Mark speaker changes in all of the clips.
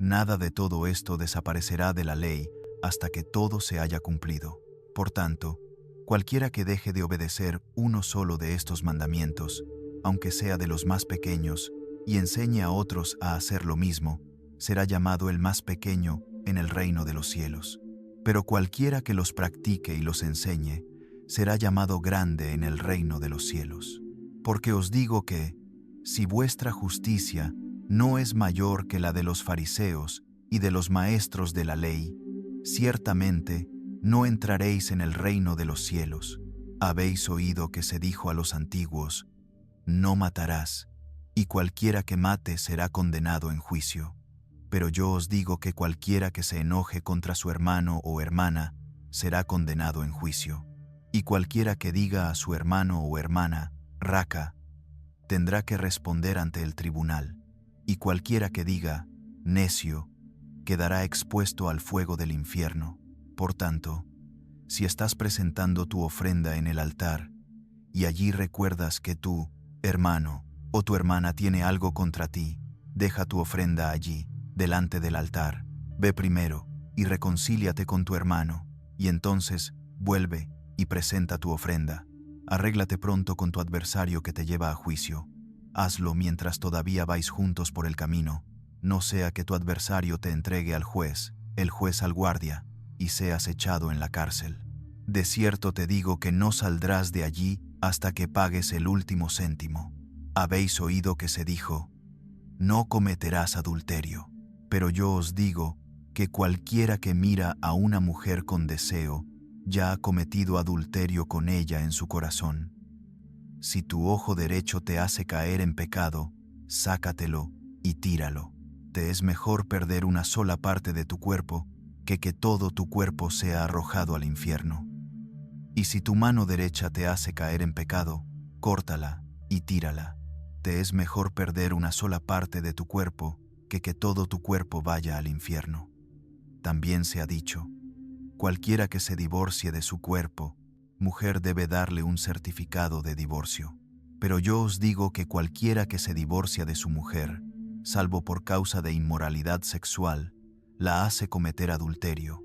Speaker 1: Nada de todo esto desaparecerá de la ley hasta que todo se haya cumplido. Por tanto, cualquiera que deje de obedecer uno solo de estos mandamientos, aunque sea de los más pequeños, y enseñe a otros a hacer lo mismo, será llamado el más pequeño en el reino de los cielos. Pero cualquiera que los practique y los enseñe, será llamado grande en el reino de los cielos. Porque os digo que, si vuestra justicia no es mayor que la de los fariseos y de los maestros de la ley, ciertamente no entraréis en el reino de los cielos. Habéis oído que se dijo a los antiguos: no matarás, y cualquiera que mate será condenado en juicio. Pero yo os digo que cualquiera que se enoje contra su hermano o hermana será condenado en juicio. Y cualquiera que diga a su hermano o hermana, raca, tendrá que responder ante el tribunal. Y cualquiera que diga, necio, quedará expuesto al fuego del infierno. Por tanto, si estás presentando tu ofrenda en el altar, y allí recuerdas que tu hermano o tu hermana tiene algo contra ti, deja tu ofrenda allí, delante del altar. Ve primero y reconcíliate con tu hermano, y entonces vuelve y presenta tu ofrenda. Arréglate pronto con tu adversario que te lleva a juicio. Hazlo mientras todavía vais juntos por el camino, no sea que tu adversario te entregue al juez, el juez al guardia, y seas echado en la cárcel. De cierto te digo que no saldrás de allí hasta que pagues el último céntimo. Habéis oído que se dijo: no cometerás adulterio. Pero yo os digo que cualquiera que mira a una mujer con deseo, ya ha cometido adulterio con ella en su corazón. Si tu ojo derecho te hace caer en pecado, sácatelo y tíralo. Te es mejor perder una sola parte de tu cuerpo que todo tu cuerpo sea arrojado al infierno. Y si tu mano derecha te hace caer en pecado, córtala y tírala. Te es mejor perder una sola parte de tu cuerpo que todo tu cuerpo vaya al infierno. También se ha dicho: cualquiera que se divorcie de su cuerpo, mujer debe darle un certificado de divorcio. Pero yo os digo que cualquiera que se divorcia de su mujer, salvo por causa de inmoralidad sexual, la hace cometer adulterio,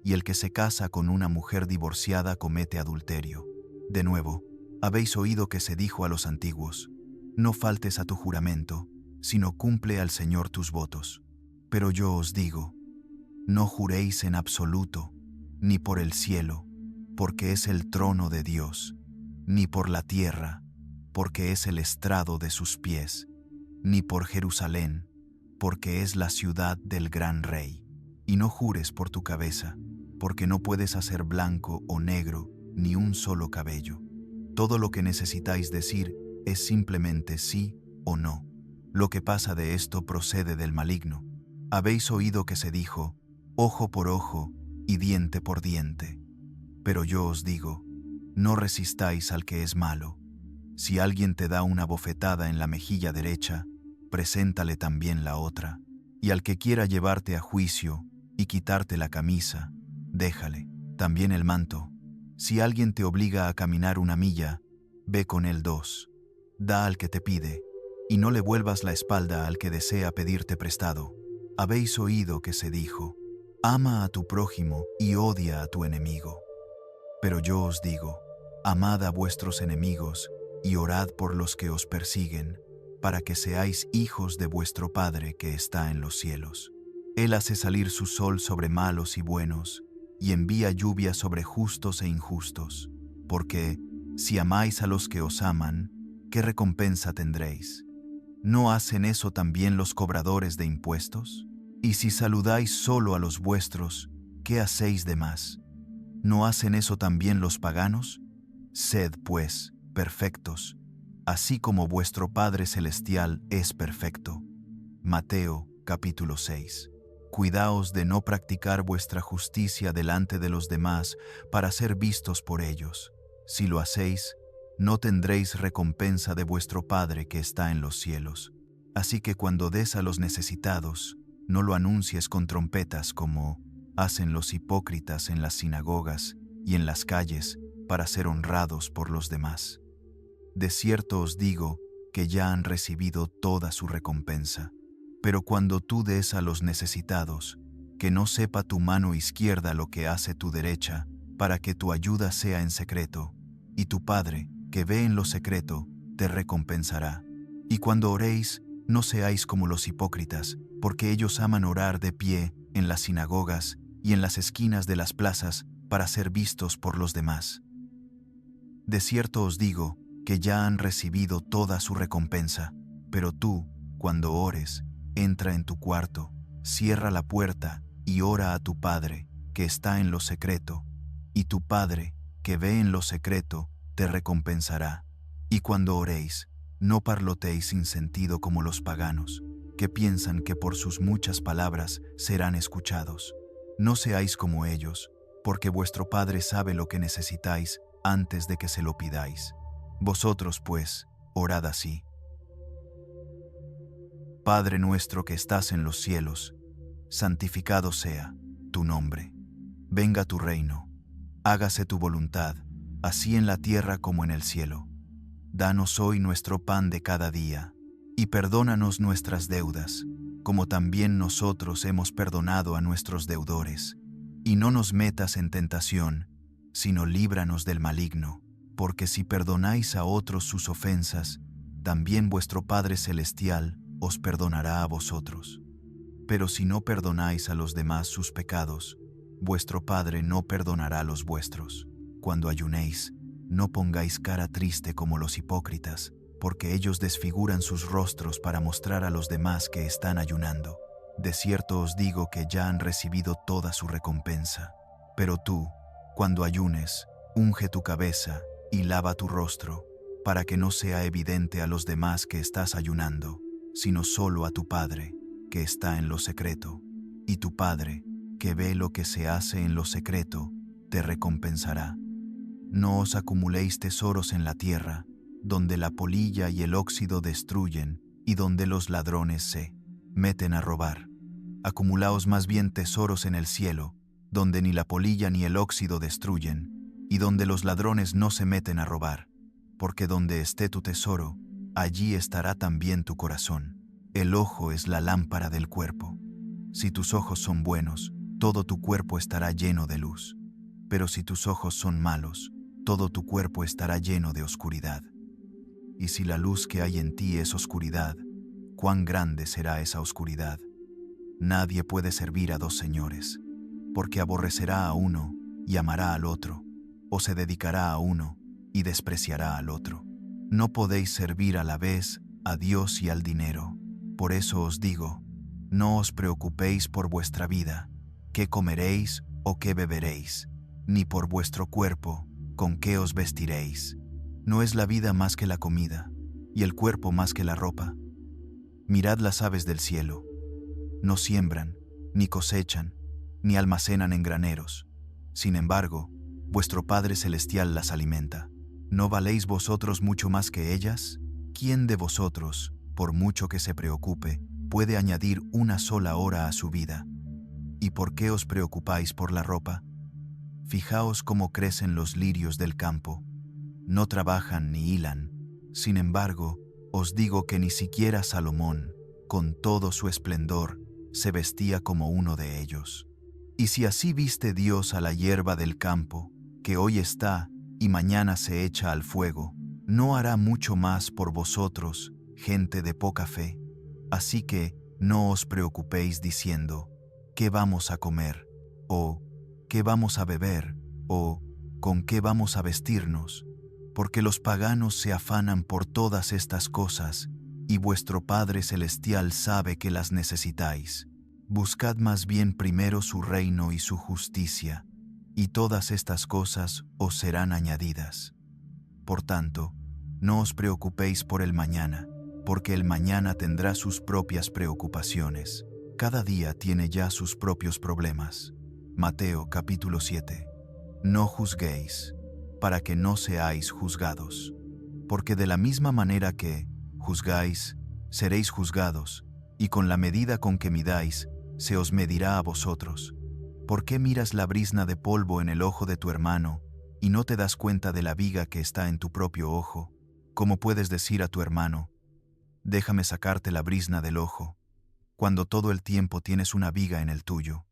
Speaker 1: y el que se casa con una mujer divorciada comete adulterio. De nuevo, habéis oído que se dijo a los antiguos: no faltes a tu juramento, sino cumple al Señor tus votos. Pero yo os digo: no juréis en absoluto, ni por el cielo, porque es el trono de Dios, ni por la tierra, porque es el estrado de sus pies, ni por Jerusalén, porque es la ciudad del gran rey. Y no jures por tu cabeza, porque no puedes hacer blanco o negro ni un solo cabello. Todo lo que necesitáis decir es simplemente sí o no. Lo que pasa de esto procede del maligno. Habéis oído que se dijo: ojo por ojo y diente por diente. Pero yo os digo: no resistáis al que es malo. Si alguien te da una bofetada en la mejilla derecha, preséntale también la otra. Y al que quiera llevarte a juicio y quitarte la camisa, déjale también el manto. Si alguien te obliga a caminar 1 milla, ve con él 2. Da al que te pide, y no le vuelvas la espalda al que desea pedirte prestado. Habéis oído que se dijo: ama a tu prójimo y odia a tu enemigo. Pero yo os digo: amad a vuestros enemigos y orad por los que os persiguen, para que seáis hijos de vuestro Padre que está en los cielos. Él hace salir su sol sobre malos y buenos, y envía lluvia sobre justos e injustos. Porque, si amáis a los que os aman, ¿qué recompensa tendréis? ¿No hacen eso también los cobradores de impuestos? Y si saludáis solo a los vuestros, ¿qué hacéis de más? ¿No hacen eso también los paganos? Sed, pues, perfectos, así como vuestro Padre Celestial es perfecto. Mateo, capítulo 6. Cuidaos de no practicar vuestra justicia delante de los demás para ser vistos por ellos. Si lo hacéis, no tendréis recompensa de vuestro Padre que está en los cielos. Así que cuando des a los necesitados, no lo anuncies con trompetas como hacen los hipócritas en las sinagogas y en las calles para ser honrados por los demás. De cierto os digo que ya han recibido toda su recompensa. Pero cuando tú des a los necesitados, que no sepa tu mano izquierda lo que hace tu derecha, para que tu ayuda sea en secreto, y tu Padre, que ve en lo secreto, te recompensará. Y cuando oréis, no seáis como los hipócritas, porque ellos aman orar de pie en las sinagogas y en las esquinas de las plazas para ser vistos por los demás. De cierto os digo que ya han recibido toda su recompensa, pero tú, cuando ores, entra en tu cuarto, cierra la puerta y ora a tu Padre, que está en lo secreto, y tu Padre, que ve en lo secreto, te recompensará. Y cuando oréis, no parlotéis sin sentido como los paganos, que piensan que por sus muchas palabras serán escuchados. No seáis como ellos, porque vuestro Padre sabe lo que necesitáis antes de que se lo pidáis. Vosotros, pues, orad así: Padre nuestro que estás en los cielos, santificado sea tu nombre. Venga tu reino. Hágase tu voluntad, así en la tierra como en el cielo. Danos hoy nuestro pan de cada día, y perdónanos nuestras deudas, como también nosotros hemos perdonado a nuestros deudores. Y no nos metas en tentación, sino líbranos del maligno, porque si perdonáis a otros sus ofensas, también vuestro Padre Celestial os perdonará a vosotros. Pero si no perdonáis a los demás sus pecados, vuestro Padre no perdonará los vuestros. Cuando ayunéis, no pongáis cara triste como los hipócritas, porque ellos desfiguran sus rostros para mostrar a los demás que están ayunando. De cierto os digo que ya han recibido toda su recompensa. Pero tú, cuando ayunes, unge tu cabeza y lava tu rostro, para que no sea evidente a los demás que estás ayunando, sino solo a tu Padre, que está en lo secreto. Y tu Padre, que ve lo que se hace en lo secreto, te recompensará. No os acumuléis tesoros en la tierra, donde la polilla y el óxido destruyen y donde los ladrones se meten a robar. Acumulaos más bien tesoros en el cielo, donde ni la polilla ni el óxido destruyen, y donde los ladrones no se meten a robar, porque donde esté tu tesoro, allí estará también tu corazón. El ojo es la lámpara del cuerpo. Si tus ojos son buenos, todo tu cuerpo estará lleno de luz. Pero si tus ojos son malos, todo tu cuerpo estará lleno de oscuridad. Y si la luz que hay en ti es oscuridad, ¿cuán grande será esa oscuridad? Nadie puede servir a dos señores, porque aborrecerá a uno y amará al otro, o se dedicará a uno y despreciará al otro. No podéis servir a la vez a Dios y al dinero. Por eso os digo, no os preocupéis por vuestra vida, qué comeréis o qué beberéis, ni por vuestro cuerpo, con qué os vestiréis. ¿No es la vida más que la comida, y el cuerpo más que la ropa? Mirad las aves del cielo. No siembran, ni cosechan, ni almacenan en graneros. Sin embargo, vuestro Padre Celestial las alimenta. ¿No valéis vosotros mucho más que ellas? ¿Quién de vosotros, por mucho que se preocupe, puede añadir una sola hora a su vida? ¿Y por qué os preocupáis por la ropa? Fijaos cómo crecen los lirios del campo. No trabajan ni hilan. Sin embargo, os digo que ni siquiera Salomón, con todo su esplendor, se vestía como uno de ellos. Y si así viste Dios a la hierba del campo, que hoy está y mañana se echa al fuego, ¿no hará mucho más por vosotros, gente de poca fe? Así que no os preocupéis diciendo, ¿qué vamos a comer? O ¿qué vamos a beber? O ¿con qué vamos a vestirnos? Porque los paganos se afanan por todas estas cosas, y vuestro Padre Celestial sabe que las necesitáis. Buscad más bien primero su reino y su justicia, y todas estas cosas os serán añadidas. Por tanto, no os preocupéis por el mañana, porque el mañana tendrá sus propias preocupaciones. Cada día tiene ya sus propios problemas. Mateo capítulo 7. No juzguéis, para que no seáis juzgados. Porque de la misma manera que juzgáis, seréis juzgados, y con la medida con que midáis, se os medirá a vosotros. ¿Por qué miras la brizna de polvo en el ojo de tu hermano, y no te das cuenta de la viga que está en tu propio ojo? ¿Cómo puedes decir a tu hermano, déjame sacarte la brizna del ojo, cuando todo el tiempo tienes una viga en el tuyo?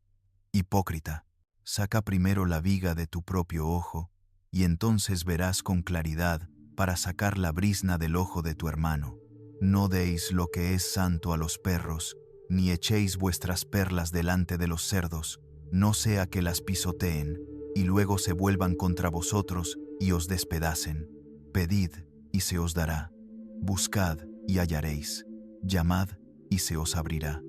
Speaker 1: Hipócrita, saca primero la viga de tu propio ojo, y entonces verás con claridad para sacar la brizna del ojo de tu hermano. No deis lo que es santo a los perros, ni echéis vuestras perlas delante de los cerdos, no sea que las pisoteen, y luego se vuelvan contra vosotros y os despedacen. Pedid, y se os dará. Buscad, y hallaréis. Llamad, y se os abrirá.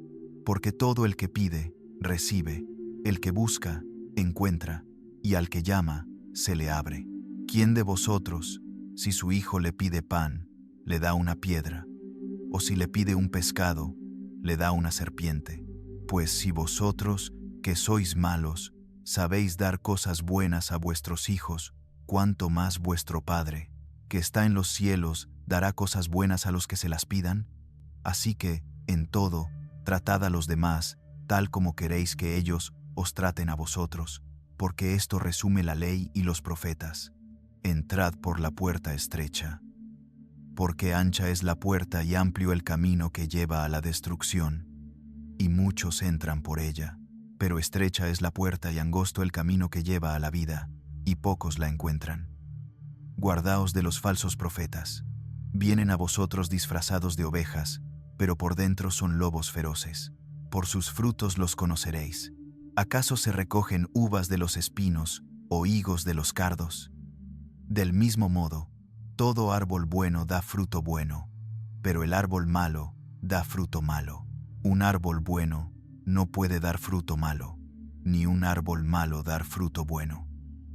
Speaker 1: Porque todo el que pide, recibe. El que busca, encuentra. Y al que llama, se le abre. ¿Quién de vosotros, si su hijo le pide pan, le da una piedra? O si le pide un pescado, le da una serpiente. Pues si vosotros, que sois malos, sabéis dar cosas buenas a vuestros hijos, cuánto más vuestro Padre, que está en los cielos, dará cosas buenas a los que se las pidan. Así que, en todo, tratad a los demás, tal como queréis que ellos os traten a vosotros, porque esto resume la ley y los profetas. Entrad por la puerta estrecha. Porque ancha es la puerta y amplio el camino que lleva a la destrucción, y muchos entran por ella. Pero estrecha es la puerta y angosto el camino que lleva a la vida, y pocos la encuentran. Guardaos de los falsos profetas. Vienen a vosotros disfrazados de ovejas, pero por dentro son lobos feroces. Por sus frutos los conoceréis. ¿Acaso se recogen uvas de los espinos o higos de los cardos? Del mismo modo, todo árbol bueno da fruto bueno, pero el árbol malo da fruto malo. Un árbol bueno no puede dar fruto malo, ni un árbol malo dar fruto bueno.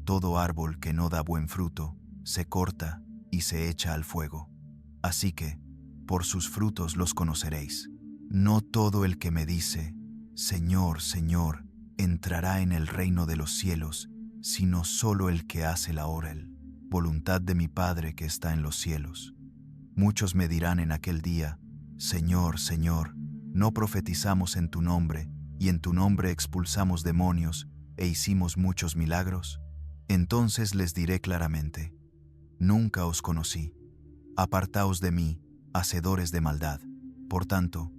Speaker 1: Todo árbol que no da buen fruto se corta y se echa al fuego. Así que, por sus frutos los conoceréis. No todo el que me dice, Señor, Señor, entrará en el reino de los cielos, sino solo el que hace la voluntad de mi Padre que está en los cielos. Muchos me dirán en aquel día, Señor, Señor, ¿no profetizamos en tu nombre, y en tu nombre expulsamos demonios, e hicimos muchos milagros? Entonces les diré claramente, nunca os conocí. Apartaos de mí, hacedores de maldad. Por tanto,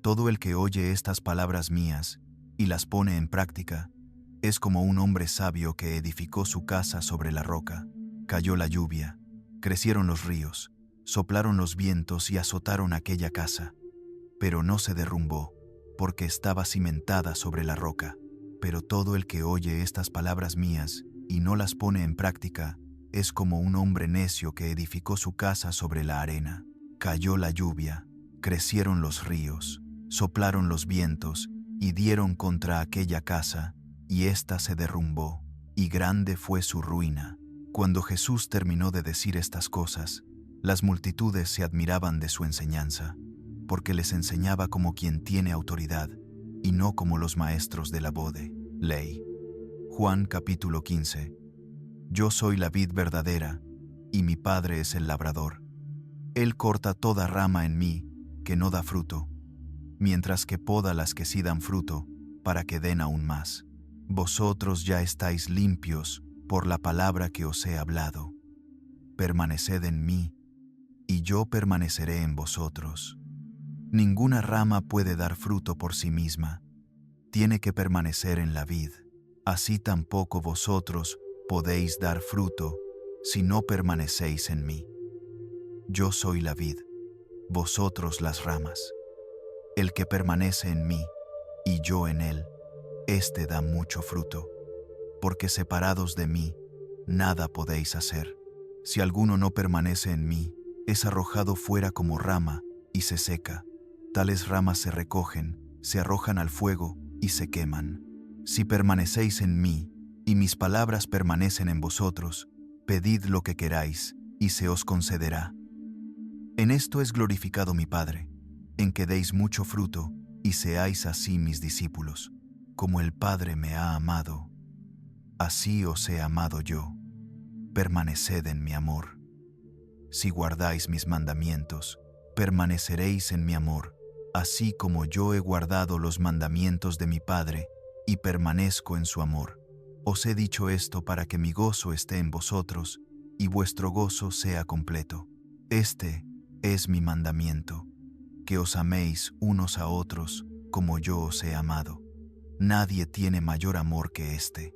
Speaker 1: todo el que oye estas palabras mías y las pone en práctica, es como un hombre sabio que edificó su casa sobre la roca. Cayó la lluvia, crecieron los ríos, soplaron los vientos y azotaron aquella casa. Pero no se derrumbó, porque estaba cimentada sobre la roca. Pero todo el que oye estas palabras mías y no las pone en práctica, es como un hombre necio que edificó su casa sobre la arena. Cayó la lluvia, crecieron los ríos, soplaron los vientos y dieron contra aquella casa, y ésta se derrumbó, y grande fue su ruina. Cuando Jesús terminó de decir estas cosas, las multitudes se admiraban de su enseñanza, porque les enseñaba como quien tiene autoridad, y no como los maestros de la ley. Juan capítulo 15. Yo soy la vid verdadera, y mi Padre es el labrador. Él corta toda rama en mí que no da fruto, mientras que poda las que sí dan fruto, para que den aún más. Vosotros ya estáis limpios por la palabra que os he hablado. Permaneced en mí, y yo permaneceré en vosotros. Ninguna rama puede dar fruto por sí misma, tiene que permanecer en la vid. Así tampoco vosotros podéis dar fruto si no permanecéis en mí. Yo soy la vid, vosotros las ramas. El que permanece en mí, y yo en él, éste da mucho fruto, porque separados de mí, nada podéis hacer. Si alguno no permanece en mí, es arrojado fuera como rama, y se seca. Tales ramas se recogen, se arrojan al fuego, y se queman. Si permanecéis en mí, y mis palabras permanecen en vosotros, pedid lo que queráis, y se os concederá. En esto es glorificado mi Padre, en que deis mucho fruto, y seáis así mis discípulos. Como el Padre me ha amado, así os he amado yo. Permaneced en mi amor. Si guardáis mis mandamientos, permaneceréis en mi amor, así como yo he guardado los mandamientos de mi Padre, y permanezco en su amor. Os he dicho esto para que mi gozo esté en vosotros, y vuestro gozo sea completo. Este es mi mandamiento, que os améis unos a otros, como yo os he amado. Nadie tiene mayor amor que este,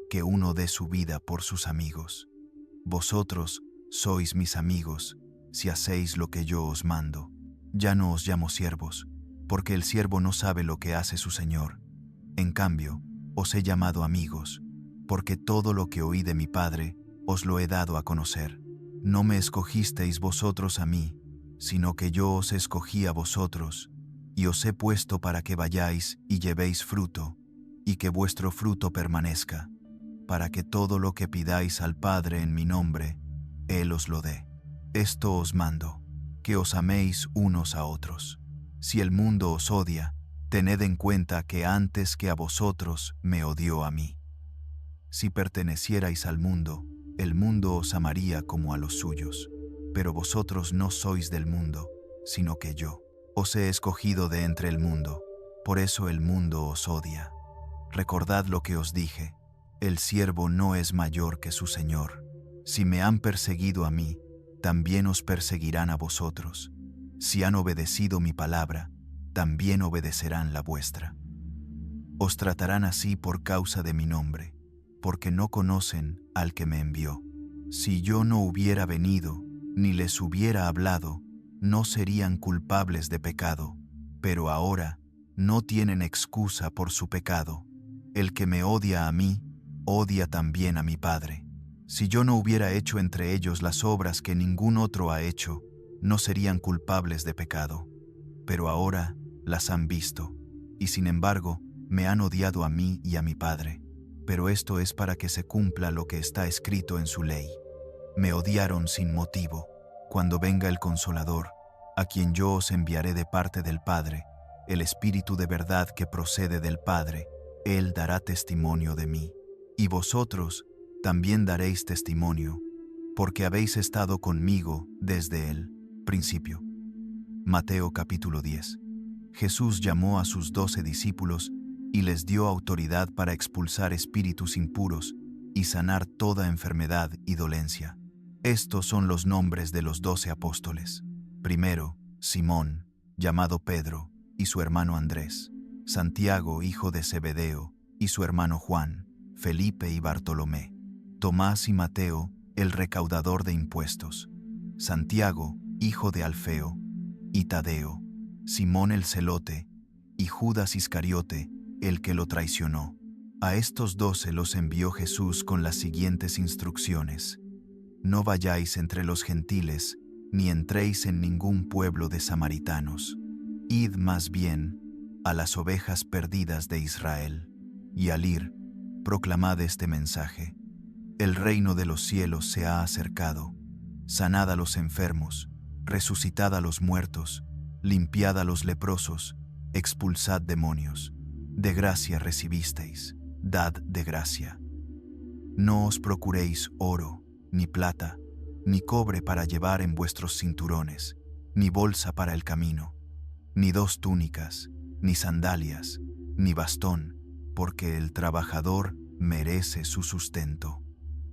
Speaker 1: que uno dé su vida por sus amigos. Vosotros sois mis amigos, si hacéis lo que yo os mando. Ya no os llamo siervos, porque el siervo no sabe lo que hace su señor. En cambio, os he llamado amigos, porque todo lo que oí de mi Padre os lo he dado a conocer. No me escogisteis vosotros a mí, sino que yo os escogí a vosotros, y os he puesto para que vayáis y llevéis fruto, y que vuestro fruto permanezca, para que todo lo que pidáis al Padre en mi nombre, Él os lo dé. Esto os mando, que os améis unos a otros. Si el mundo os odia, tened en cuenta que antes que a vosotros me odió a mí. Si pertenecierais al mundo, el mundo os amaría como a los suyos. Pero vosotros no sois del mundo, sino que yo os he escogido de entre el mundo, por eso el mundo os odia. Recordad lo que os dije, el siervo no es mayor que su señor. Si me han perseguido a mí, también os perseguirán a vosotros. Si han obedecido mi palabra, también obedecerán la vuestra. Os tratarán así por causa de mi nombre, porque no conocen al que me envió. Si yo no hubiera venido, ni les hubiera hablado, no serían culpables de pecado, pero ahora no tienen excusa por su pecado. El que me odia a mí, odia también a mi Padre. Si yo no hubiera hecho entre ellos las obras que ningún otro ha hecho, no serían culpables de pecado. Pero ahora las han visto, y sin embargo me han odiado a mí y a mi Padre. Pero esto es para que se cumpla lo que está escrito en su ley. Me odiaron sin motivo. Cuando venga el Consolador, a quien yo os enviaré de parte del Padre, el Espíritu de verdad que procede del Padre, Él dará testimonio de mí. Y vosotros también daréis testimonio, porque habéis estado conmigo desde el principio. Mateo capítulo 10. Jesús llamó a sus 12 discípulos y les dio autoridad para expulsar espíritus impuros y sanar toda enfermedad y dolencia. Estos son los nombres de los 12 apóstoles. Primero, Simón, llamado Pedro, y su hermano Andrés. Santiago, hijo de Zebedeo, y su hermano Juan. Felipe y Bartolomé. Tomás y Mateo, el recaudador de impuestos. Santiago, hijo de Alfeo, y Tadeo. Simón el celote, y Judas Iscariote, el que lo traicionó. A estos 12 los envió Jesús con las siguientes instrucciones. No vayáis entre los gentiles, ni entréis en ningún pueblo de samaritanos. Id más bien a las ovejas perdidas de Israel. Y al ir, proclamad este mensaje. El reino de los cielos se ha acercado. Sanad a los enfermos, resucitad a los muertos, limpiad a los leprosos, expulsad demonios. De gracia recibisteis, dad de gracia. No os procuréis oro, ni plata, ni cobre para llevar en vuestros cinturones, ni bolsa para el camino, ni 2 túnicas, ni sandalias, ni bastón, porque el trabajador merece su sustento.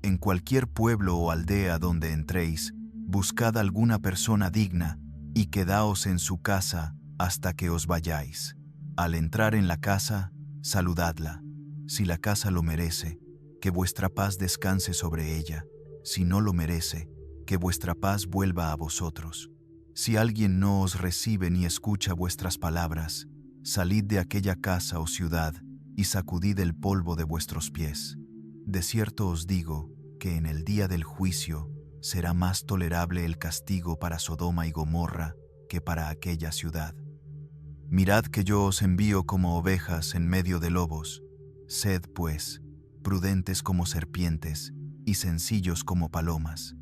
Speaker 1: En cualquier pueblo o aldea donde entréis, buscad alguna persona digna y quedaos en su casa hasta que os vayáis. Al entrar en la casa, saludadla. Si la casa lo merece, que vuestra paz descanse sobre ella. Si no lo merece, que vuestra paz vuelva a vosotros. Si alguien no os recibe ni escucha vuestras palabras, salid de aquella casa o ciudad y sacudid el polvo de vuestros pies. De cierto os digo que en el día del juicio será más tolerable el castigo para Sodoma y Gomorra que para aquella ciudad. Mirad que yo os envío como ovejas en medio de lobos. Sed, pues, prudentes como serpientes y sencillos como palomas.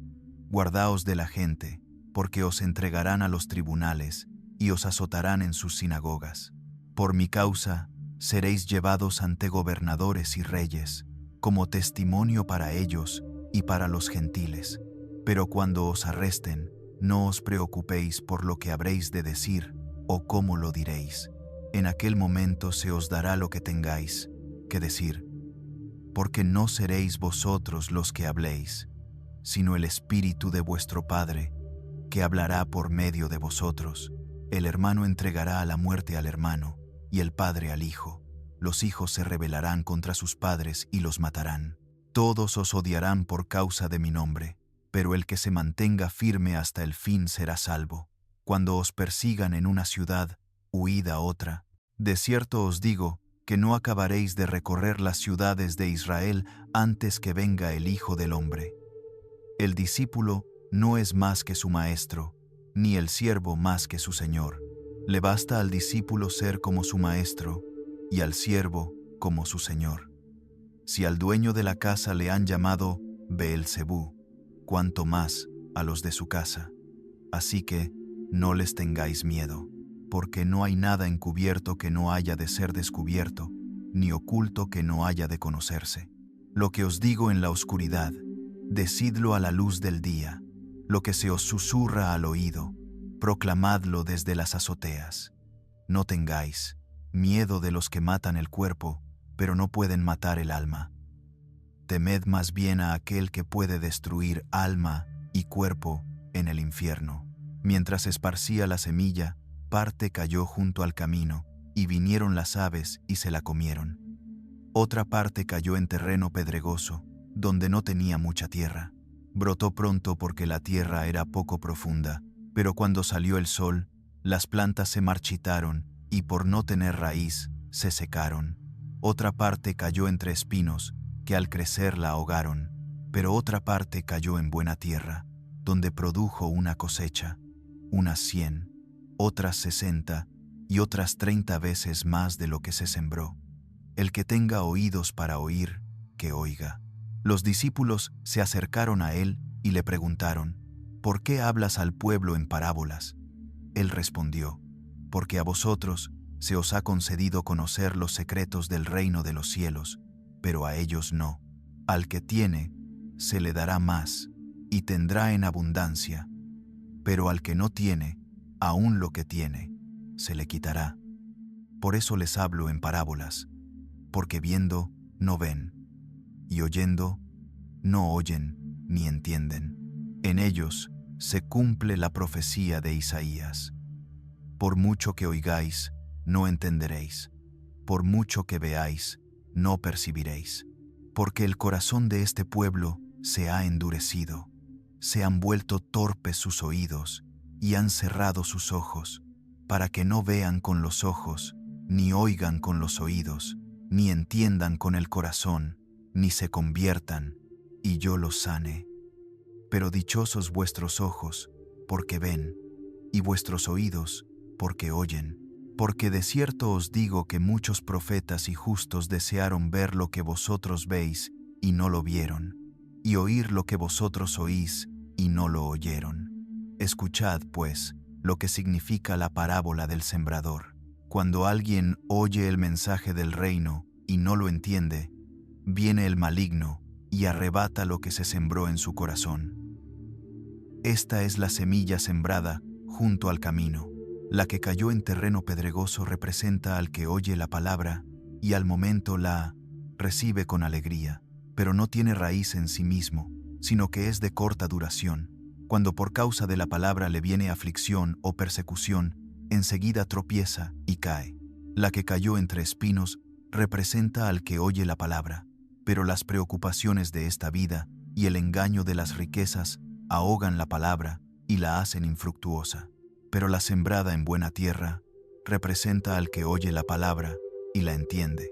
Speaker 1: Guardaos de la gente, porque os entregarán a los tribunales y os azotarán en sus sinagogas. Por mi causa seréis llevados ante gobernadores y reyes, como testimonio para ellos y para los gentiles. Pero cuando os arresten, no os preocupéis por lo que habréis de decir o cómo lo diréis. En aquel momento se os dará lo que tengáis que decir, porque no seréis vosotros los que habléis, sino el Espíritu de vuestro Padre, que hablará por medio de vosotros. El hermano entregará a la muerte al hermano, y el padre al hijo. Los hijos se rebelarán contra sus padres y los matarán. Todos os odiarán por causa de mi nombre, pero el que se mantenga firme hasta el fin será salvo. Cuando os persigan en una ciudad, huid a otra. De cierto os digo que no acabaréis de recorrer las ciudades de Israel antes que venga el Hijo del Hombre. El discípulo no es más que su maestro, ni el siervo más que su señor. Le basta al discípulo ser como su maestro y al siervo como su señor. Si al dueño de la casa le han llamado Beelzebú, cuánto más a los de su casa. Así que no les tengáis miedo, porque no hay nada encubierto que no haya de ser descubierto, ni oculto que no haya de conocerse. Lo que os digo en la oscuridad, decidlo a la luz del día. Lo que se os susurra al oído, proclamadlo desde las azoteas. No tengáis miedo de los que matan el cuerpo, pero no pueden matar el alma. Temed más bien a aquel que puede destruir alma y cuerpo en el infierno. Mientras esparcía la semilla, parte cayó junto al camino, y vinieron las aves y se la comieron. Otra parte cayó en terreno pedregoso, donde no tenía mucha tierra. Brotó pronto porque la tierra era poco profunda, pero cuando salió el sol, las plantas se marchitaron y por no tener raíz, se secaron. Otra parte cayó entre espinos, que al crecer la ahogaron, pero otra parte cayó en buena tierra, donde produjo una cosecha, unas 100, otras 60 y otras 30 veces más de lo que se sembró. El que tenga oídos para oír, que oiga. Los discípulos se acercaron a él y le preguntaron, ¿por qué hablas al pueblo en parábolas? Él respondió, porque a vosotros se os ha concedido conocer los secretos del reino de los cielos, pero a ellos no. Al que tiene, se le dará más, y tendrá en abundancia, pero al que no tiene, aún lo que tiene, se le quitará. Por eso les hablo en parábolas, porque viendo, no ven, y oyendo, no oyen ni entienden. En ellos se cumple la profecía de Isaías. Por mucho que oigáis, no entenderéis. Por mucho que veáis, no percibiréis. Porque el corazón de este pueblo se ha endurecido. Se han vuelto torpes sus oídos y han cerrado sus ojos, para que no vean con los ojos, ni oigan con los oídos, ni entiendan con el corazón, ni se conviertan, y yo los sane. Pero dichosos vuestros ojos, porque ven, y vuestros oídos, porque oyen. Porque de cierto os digo que muchos profetas y justos desearon ver lo que vosotros veis, y no lo vieron, y oír lo que vosotros oís, y no lo oyeron. Escuchad, pues, lo que significa la parábola del sembrador. Cuando alguien oye el mensaje del reino y no lo entiende, viene el maligno y arrebata lo que se sembró en su corazón. Esta es la semilla sembrada junto al camino. La que cayó en terreno pedregoso representa al que oye la palabra y al momento la recibe con alegría, pero no tiene raíz en sí mismo, sino que es de corta duración. Cuando por causa de la palabra le viene aflicción o persecución, enseguida tropieza y cae. La que cayó entre espinos representa al que oye la palabra, pero las preocupaciones de esta vida y el engaño de las riquezas ahogan la palabra y la hacen infructuosa. Pero la sembrada en buena tierra representa al que oye la palabra y la entiende.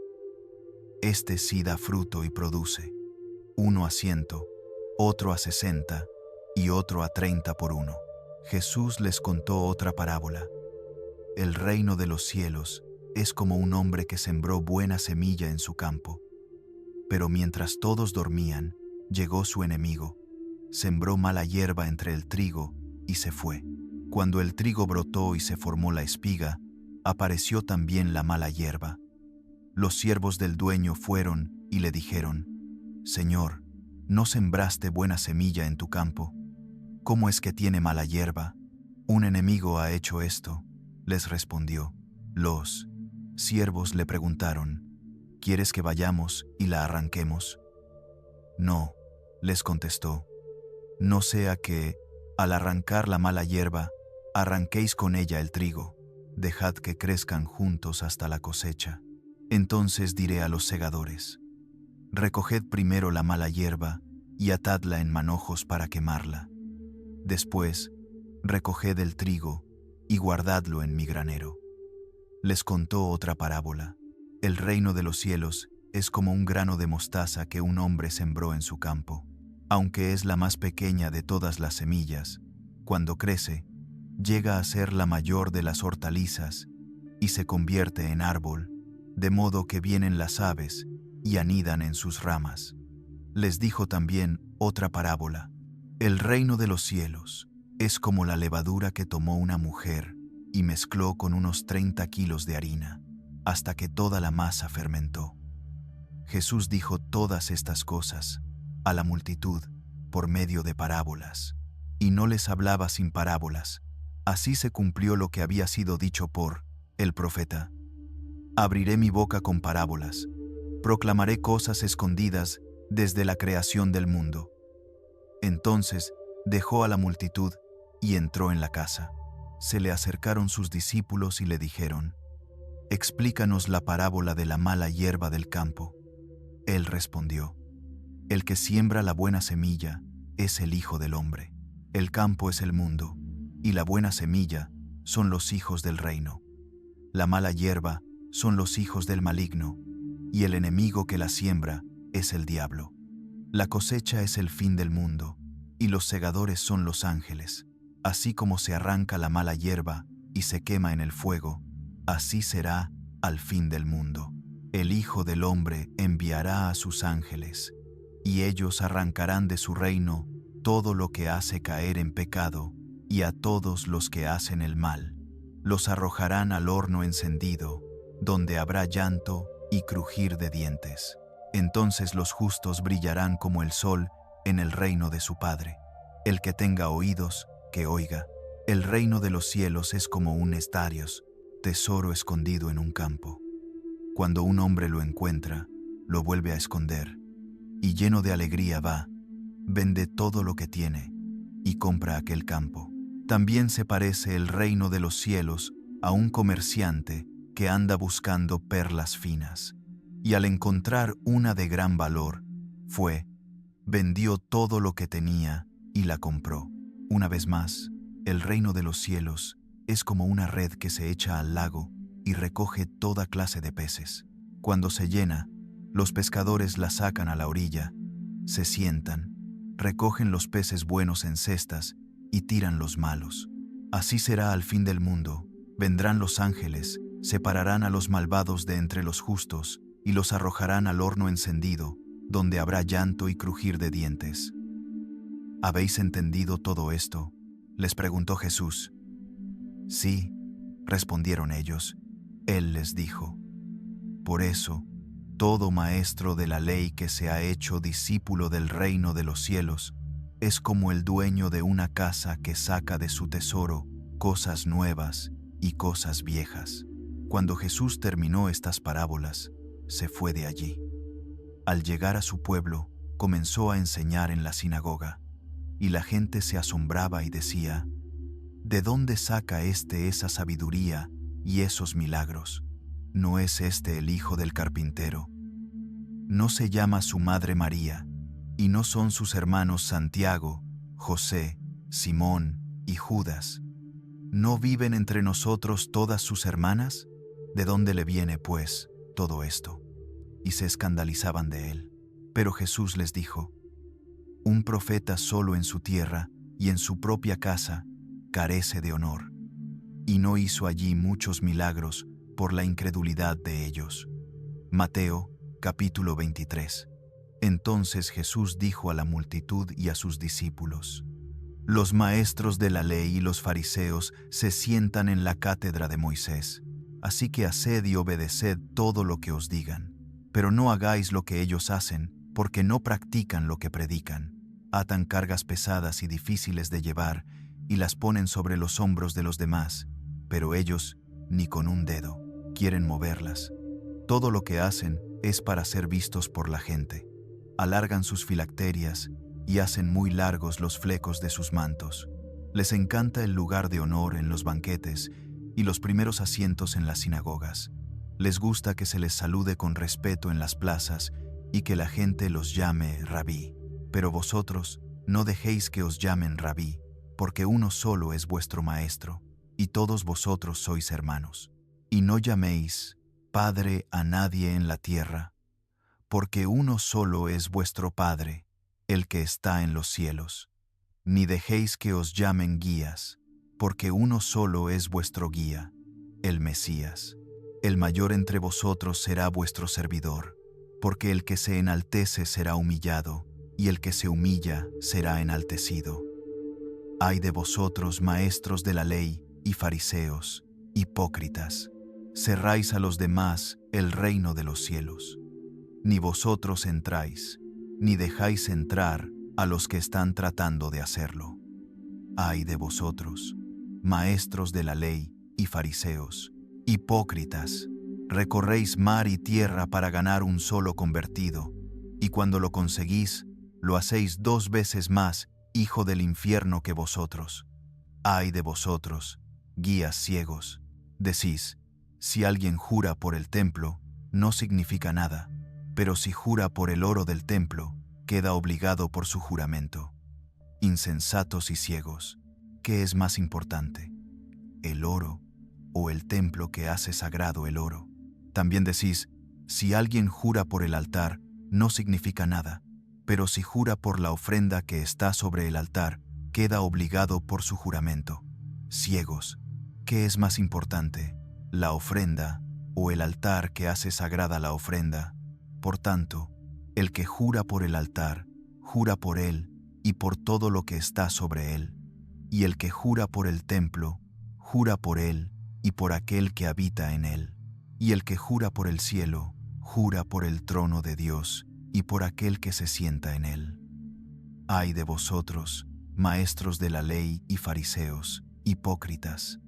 Speaker 1: Este sí da fruto y produce, uno a 100, otro a 60 y otro a 30 por uno. Jesús les contó otra parábola. El reino de los cielos es como un hombre que sembró buena semilla en su campo. Pero mientras todos dormían, llegó su enemigo, sembró mala hierba entre el trigo y se fue. Cuando el trigo brotó y se formó la espiga, apareció también la mala hierba. Los siervos del dueño fueron y le dijeron, «Señor, ¿no sembraste buena semilla en tu campo? ¿Cómo es que tiene mala hierba? Un enemigo ha hecho esto», les respondió. Los siervos le preguntaron, «¿Quieres que vayamos y la arranquemos?» «No», les contestó, «no sea que, al arrancar la mala hierba, arranquéis con ella el trigo. dejad que crezcan juntos hasta la cosecha. Entonces diré a los segadores: recoged primero la mala hierba y atadla en manojos para quemarla. Después, recoged el trigo y guardadlo en mi granero. Les contó otra parábola. El reino de los cielos es como un grano de mostaza que un hombre sembró en su campo. Aunque es la más pequeña de todas las semillas, cuando crece, llega a ser la mayor de las hortalizas y se convierte en árbol, de modo que vienen las aves y anidan en sus ramas. Les dijo también otra parábola. El reino de los cielos es como la levadura que tomó una mujer y mezcló con unos 30 kilos de harina, hasta que toda la masa fermentó. Jesús dijo todas estas cosas a la multitud por medio de parábolas, y no les hablaba sin parábolas. Así se cumplió lo que había sido dicho por el profeta: abriré mi boca con parábolas, proclamaré cosas escondidas desde la creación del mundo. Entonces dejó a la multitud y entró en la casa. Se le acercaron sus discípulos y le dijeron: explícanos la parábola de la mala hierba del campo. Él respondió: el que siembra la buena semilla es el Hijo del Hombre. El campo es el mundo, y la buena semilla son los hijos del reino. La mala hierba son los hijos del maligno, y el enemigo que la siembra es el diablo. La cosecha es el fin del mundo, y los segadores son los ángeles. Así como se arranca la mala hierba y se quema en el fuego, así será al fin del mundo. El Hijo del Hombre enviará a sus ángeles, y ellos arrancarán de su reino todo lo que hace caer en pecado, y a todos los que hacen el mal. Los arrojarán al horno encendido, donde habrá llanto y crujir de dientes. Entonces los justos brillarán como el sol en el reino de su Padre. El que tenga oídos, que oiga. El reino de los cielos es como un estarios, tesoro escondido en un campo. Cuando un hombre lo encuentra, lo vuelve a esconder, y lleno de alegría va, vende todo lo que tiene, y compra aquel campo. También se parece el reino de los cielos a un comerciante que anda buscando perlas finas, y al encontrar una de gran valor, fue, vendió todo lo que tenía y la compró. Una vez más, el reino de los cielos es como una red que se echa al lago y recoge toda clase de peces. Cuando se llena, los pescadores la sacan a la orilla, se sientan, recogen los peces buenos en cestas y tiran los malos. Así será al fin del mundo. Vendrán los ángeles, separarán a los malvados de entre los justos y los arrojarán al horno encendido, donde habrá llanto y crujir de dientes. ¿Habéis entendido todo esto?, les preguntó Jesús. Sí, respondieron ellos. Él les dijo: por eso, todo maestro de la ley que se ha hecho discípulo del reino de los cielos es como el dueño de una casa que saca de su tesoro cosas nuevas y cosas viejas. Cuando Jesús terminó estas parábolas, se fue de allí. Al llegar a su pueblo, comenzó a enseñar en la sinagoga, y la gente se asombraba y decía: ¿de dónde saca esa sabiduría y esos milagros? ¿No es el hijo del carpintero? ¿No se llama su madre María, y no son sus hermanos Santiago, José, Simón y Judas? ¿No viven entre nosotros todas sus hermanas? ¿De dónde le viene, pues, todo esto? Y se escandalizaban de él. Pero Jesús les dijo: un profeta solo en su tierra y en su propia casa carece de honor. Y no hizo allí muchos milagros por la incredulidad de ellos. Mateo, capítulo 23. Entonces Jesús dijo a la multitud y a sus discípulos: los maestros de la ley y los fariseos se sientan en la cátedra de Moisés, así que haced y obedeced todo lo que os digan. Pero no hagáis lo que ellos hacen, porque no practican lo que predican. Atan cargas pesadas y difíciles de llevar y las ponen sobre los hombros de los demás, pero ellos ni con un dedo quieren moverlas. Todo lo que hacen es para ser vistos por la gente. Alargan sus filacterias y hacen muy largos los flecos de sus mantos. Les encanta el lugar de honor en los banquetes y los primeros asientos en las sinagogas. Les gusta que se les salude con respeto en las plazas y que la gente los llame rabí. Pero vosotros no dejéis que os llamen rabí, porque uno solo es vuestro maestro, y todos vosotros sois hermanos. Y no llaméis Padre a nadie en la tierra, porque uno solo es vuestro Padre, el que está en los cielos. Ni dejéis que os llamen guías, porque uno solo es vuestro guía, el Mesías. El mayor entre vosotros será vuestro servidor, porque el que se enaltece será humillado, y el que se humilla será enaltecido. Ay de vosotros, maestros de la ley y fariseos, hipócritas, cerráis a los demás el reino de los cielos. Ni vosotros entráis, ni dejáis entrar a los que están tratando de hacerlo. Ay de vosotros, maestros de la ley y fariseos, hipócritas, recorréis mar y tierra para ganar un solo convertido, y cuando lo conseguís, lo hacéis 2 veces más hijo del infierno que vosotros. Ay de vosotros, guías ciegos, decís, si alguien jura por el templo, no significa nada, pero si jura por el oro del templo, queda obligado por su juramento. Insensatos y ciegos, ¿qué es más importante? ¿El oro o el templo que hace sagrado el oro? También decís, si alguien jura por el altar, no significa nada, pero si jura por la ofrenda que está sobre el altar, queda obligado por su juramento. Ciegos, ¿qué es más importante? ¿La ofrenda o el altar que hace sagrada la ofrenda? Por tanto, el que jura por el altar, jura por él y por todo lo que está sobre él. Y el que jura por el templo, jura por él y por aquel que habita en él. Y el que jura por el cielo, jura por el trono de Dios y por aquel que se sienta en él. Ay de vosotros, maestros de la ley y fariseos, hipócritas,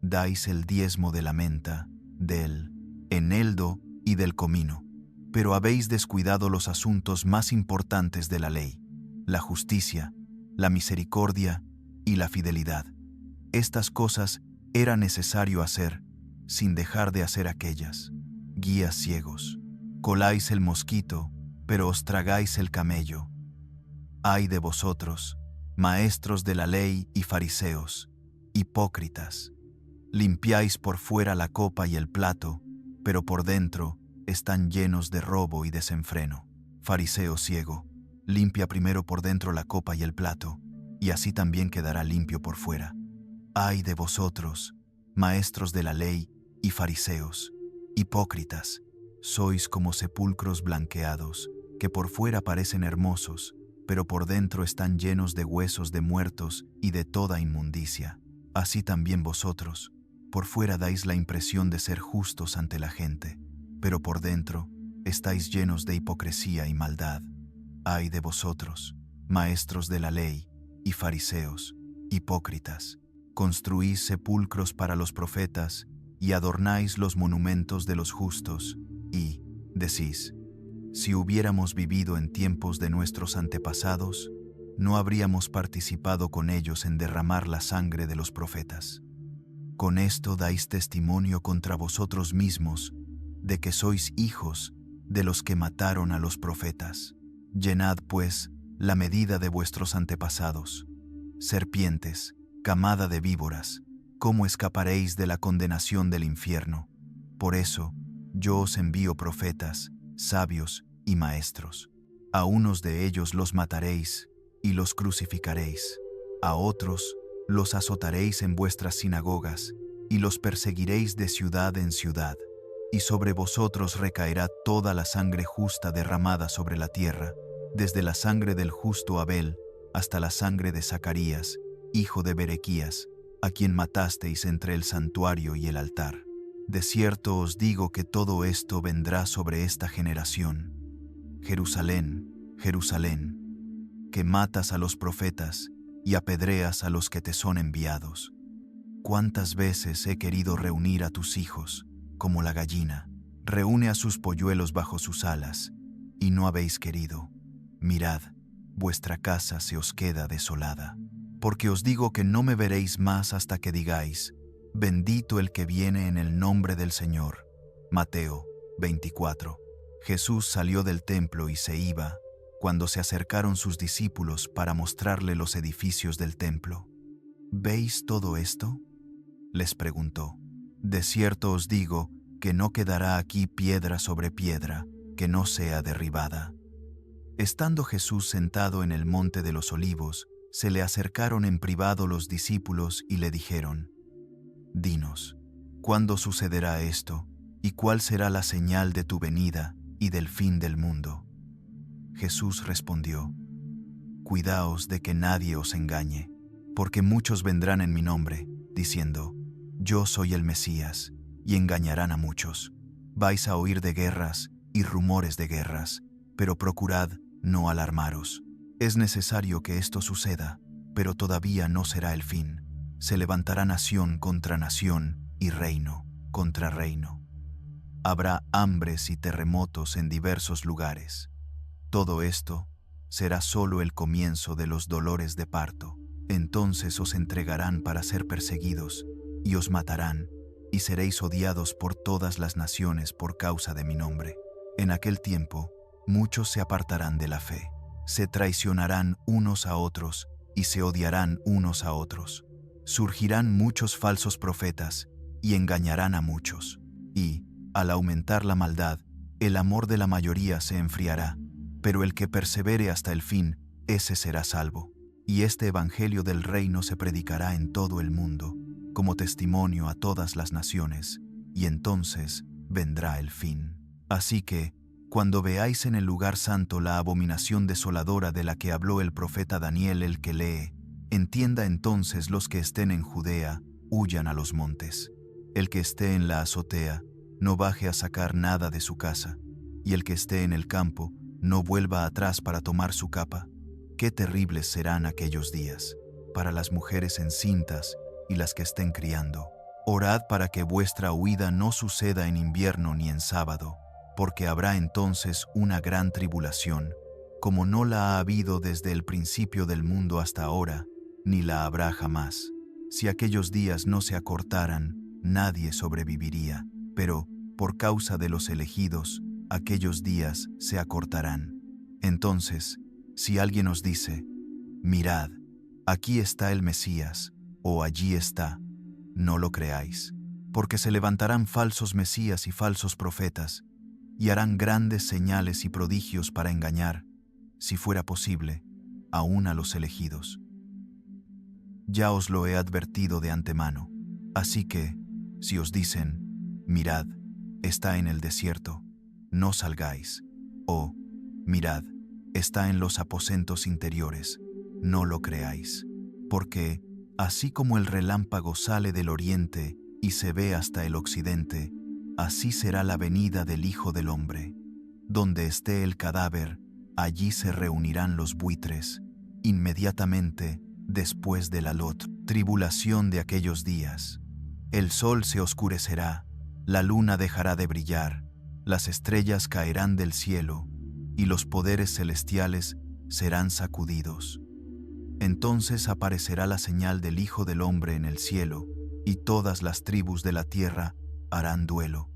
Speaker 1: dais el diezmo de la menta, del eneldo y del comino, pero habéis descuidado los asuntos más importantes de la ley, la justicia, la misericordia y la fidelidad. Estas cosas era necesario hacer, sin dejar de hacer aquellas. Guías ciegos, coláis el mosquito, pero os tragáis el camello. Ay de vosotros, maestros de la ley y fariseos, hipócritas, limpiáis por fuera la copa y el plato, pero por dentro están llenos de robo y desenfreno. Fariseo ciego, limpia primero por dentro la copa y el plato, y así también quedará limpio por fuera. Ay de vosotros, maestros de la ley y fariseos, hipócritas, sois como sepulcros blanqueados, que por fuera parecen hermosos, pero por dentro están llenos de huesos de muertos y de toda inmundicia. Así también vosotros, por fuera dais la impresión de ser justos ante la gente, pero por dentro estáis llenos de hipocresía y maldad. Ay de vosotros, maestros de la ley y fariseos, hipócritas, construís sepulcros para los profetas y adornáis los monumentos de los justos, y decís, si hubiéramos vivido en tiempos de nuestros antepasados, no habríamos participado con ellos en derramar la sangre de los profetas. Con esto dais testimonio contra vosotros mismos de que sois hijos de los que mataron a los profetas. Llenad, pues, la medida de vuestros antepasados. Serpientes, camada de víboras, ¿cómo escaparéis de la condenación del infierno? Por eso, yo os envío profetas, sabios y maestros. A unos de ellos los mataréis y los crucificaréis. A otros los azotaréis en vuestras sinagogas y los perseguiréis de ciudad en ciudad. Y sobre vosotros recaerá toda la sangre justa derramada sobre la tierra, desde la sangre del justo Abel hasta la sangre de Zacarías, hijo de Berequías, a quien matasteis entre el santuario y el altar. De cierto os digo que todo esto vendrá sobre esta generación. Jerusalén, Jerusalén, que matas a los profetas y apedreas a los que te son enviados. ¿Cuántas veces he querido reunir a tus hijos, como la gallina reúne a sus polluelos bajo sus alas, y no habéis querido? Mirad, vuestra casa se os queda desolada. Porque os digo que no me veréis más hasta que digáis, Bendito el que viene en el nombre del Señor. Mateo 24. Jesús salió del templo y se iba, cuando se acercaron sus discípulos para mostrarle los edificios del templo. ¿Veis todo esto?, les preguntó. De cierto os digo que no quedará aquí piedra sobre piedra que no sea derribada. Estando Jesús sentado en el monte de los Olivos, se le acercaron en privado los discípulos y le dijeron: Dinos, ¿cuándo sucederá esto? ¿Y cuál será la señal de tu venida y del fin del mundo? Jesús respondió: Cuidaos de que nadie os engañe, porque muchos vendrán en mi nombre, diciendo: Yo soy el Mesías, y engañarán a muchos. Vais a oír de guerras y rumores de guerras, pero procurad no alarmaros. Es necesario que esto suceda, pero todavía no será el fin. Se levantará nación contra nación y reino contra reino. Habrá hambres y terremotos en diversos lugares. Todo esto será solo el comienzo de los dolores de parto. Entonces os entregarán para ser perseguidos, y os matarán, y seréis odiados por todas las naciones por causa de mi nombre. En aquel tiempo, muchos se apartarán de la fe, se traicionarán unos a otros, y se odiarán unos a otros. Surgirán muchos falsos profetas, y engañarán a muchos. Y, al aumentar la maldad, el amor de la mayoría se enfriará, pero el que persevere hasta el fin, ese será salvo. Y este evangelio del reino se predicará en todo el mundo, como testimonio a todas las naciones, y entonces vendrá el fin. Así que, cuando veáis en el lugar santo la abominación desoladora de la que habló el profeta Daniel, el que lee, entienda entonces los que estén en Judea, huyan a los montes. El que esté en la azotea, no baje a sacar nada de su casa, y el que esté en el campo, no vuelva atrás para tomar su capa. Qué terribles serán aquellos días para las mujeres encintas y las que estén criando. Orad para que vuestra huida no suceda en invierno ni en sábado, porque habrá entonces una gran tribulación, como no la ha habido desde el principio del mundo hasta ahora, ni la habrá jamás. Si aquellos días no se acortaran, nadie sobreviviría, pero, por causa de los elegidos, aquellos días se acortarán. Entonces, si alguien os dice: Mirad, aquí está el Mesías, o allí está, no lo creáis, porque se levantarán falsos mesías y falsos profetas, y harán grandes señales y prodigios para engañar, si fuera posible, aún a los elegidos. Ya os lo he advertido de antemano, así que, si os dicen: Mirad, está en el desierto, no salgáis, o mirad, está en los aposentos interiores, no lo creáis, porque, así como el relámpago sale del oriente y se ve hasta el occidente, así será la venida del Hijo del Hombre. Donde esté el cadáver, allí se reunirán los buitres, inmediatamente después de la tribulación de aquellos días. El sol se oscurecerá, la luna dejará de brillar, las estrellas caerán del cielo, y los poderes celestiales serán sacudidos. Entonces aparecerá la señal del Hijo del Hombre en el cielo, y todas las tribus de la tierra harán duelo,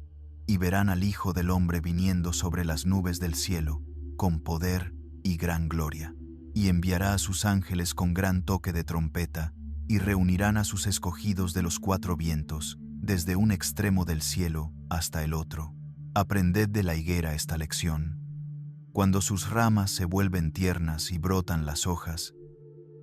Speaker 1: y verán al Hijo del Hombre viniendo sobre las nubes del cielo, con poder y gran gloria. Y enviará a sus ángeles con gran toque de trompeta, y reunirán a sus escogidos de los cuatro vientos, desde un extremo del cielo hasta el otro. Aprended de la higuera esta lección. Cuando sus ramas se vuelven tiernas y brotan las hojas,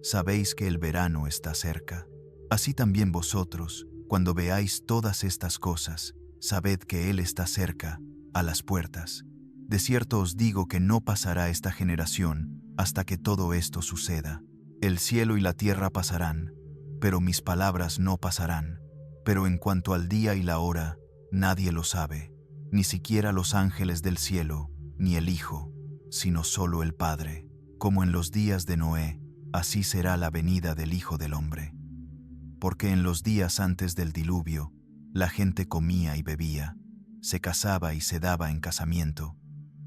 Speaker 1: sabéis que el verano está cerca. Así también vosotros, cuando veáis todas estas cosas, sabed que Él está cerca, a las puertas. De cierto os digo que no pasará esta generación hasta que todo esto suceda. El cielo y la tierra pasarán, pero mis palabras no pasarán. Pero en cuanto al día y la hora, nadie lo sabe, ni siquiera los ángeles del cielo, ni el Hijo, sino solo el Padre. Como en los días de Noé, así será la venida del Hijo del Hombre. Porque en los días antes del diluvio, la gente comía y bebía, se casaba y se daba en casamiento,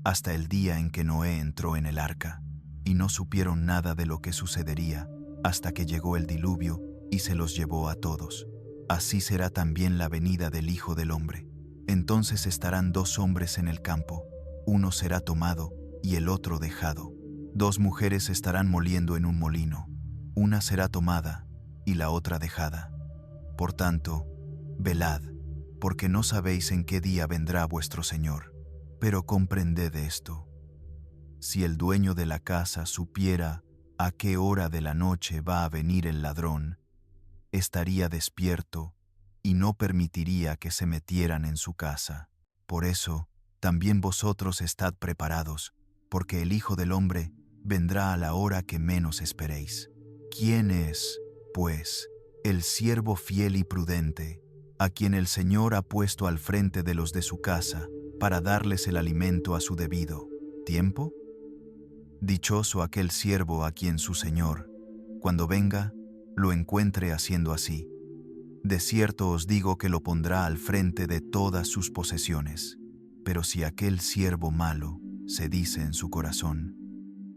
Speaker 1: hasta el día en que Noé entró en el arca, y no supieron nada de lo que sucedería, hasta que llegó el diluvio y se los llevó a todos. así será también la venida del Hijo del Hombre. Entonces estarán 2 hombres en el campo, uno será tomado y el otro dejado. 2 mujeres estarán moliendo en un molino, una será tomada y la otra dejada. Por tanto, velad, porque no sabéis en qué día vendrá vuestro Señor. Pero comprended esto: si el dueño de la casa supiera a qué hora de la noche va a venir el ladrón, estaría despierto y no permitiría que se metieran en su casa. Por eso, también vosotros estad preparados, porque el Hijo del Hombre vendrá a la hora que menos esperéis. ¿Quién es, pues, el siervo fiel y prudente, a quien el Señor ha puesto al frente de los de su casa, para darles el alimento a su debido tiempo? Dichoso aquel siervo a quien su Señor, cuando venga, lo encuentre haciendo así. De cierto os digo que lo pondrá al frente de todas sus posesiones. Pero si aquel siervo malo se dice en su corazón: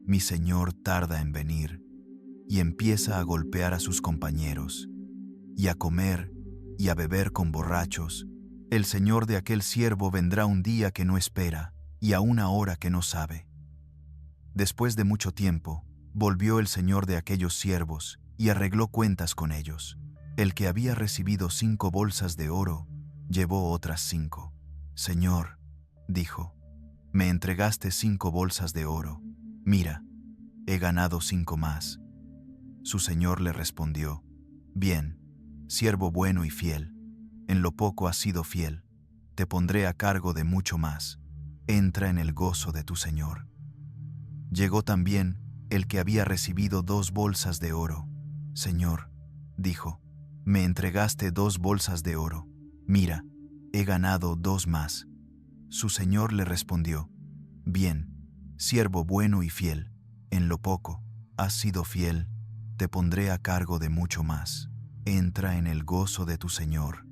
Speaker 1: mi Señor tarda en venir, y empieza a golpear a sus compañeros, y a comer y a beber con borrachos, el Señor de aquel siervo vendrá un día que no espera, y a una hora que no sabe. Después de mucho tiempo, volvió el Señor de aquellos siervos, y arregló cuentas con ellos. El que había recibido 5 bolsas de oro, llevó otras 5. Señor, dijo, me entregaste 5 bolsas de oro. Mira, he ganado 5 más. Su Señor le respondió: bien, siervo bueno y fiel. En lo poco has sido fiel, te pondré a cargo de mucho más. Entra en el gozo de tu Señor. Llegó también el que había recibido 2 bolsas de oro. Señor, dijo, me entregaste 2 bolsas de oro. Mira, he ganado 2 más. Su Señor le respondió: bien, siervo bueno y fiel, en lo poco has sido fiel, te pondré a cargo de mucho más. Entra en el gozo de tu Señor.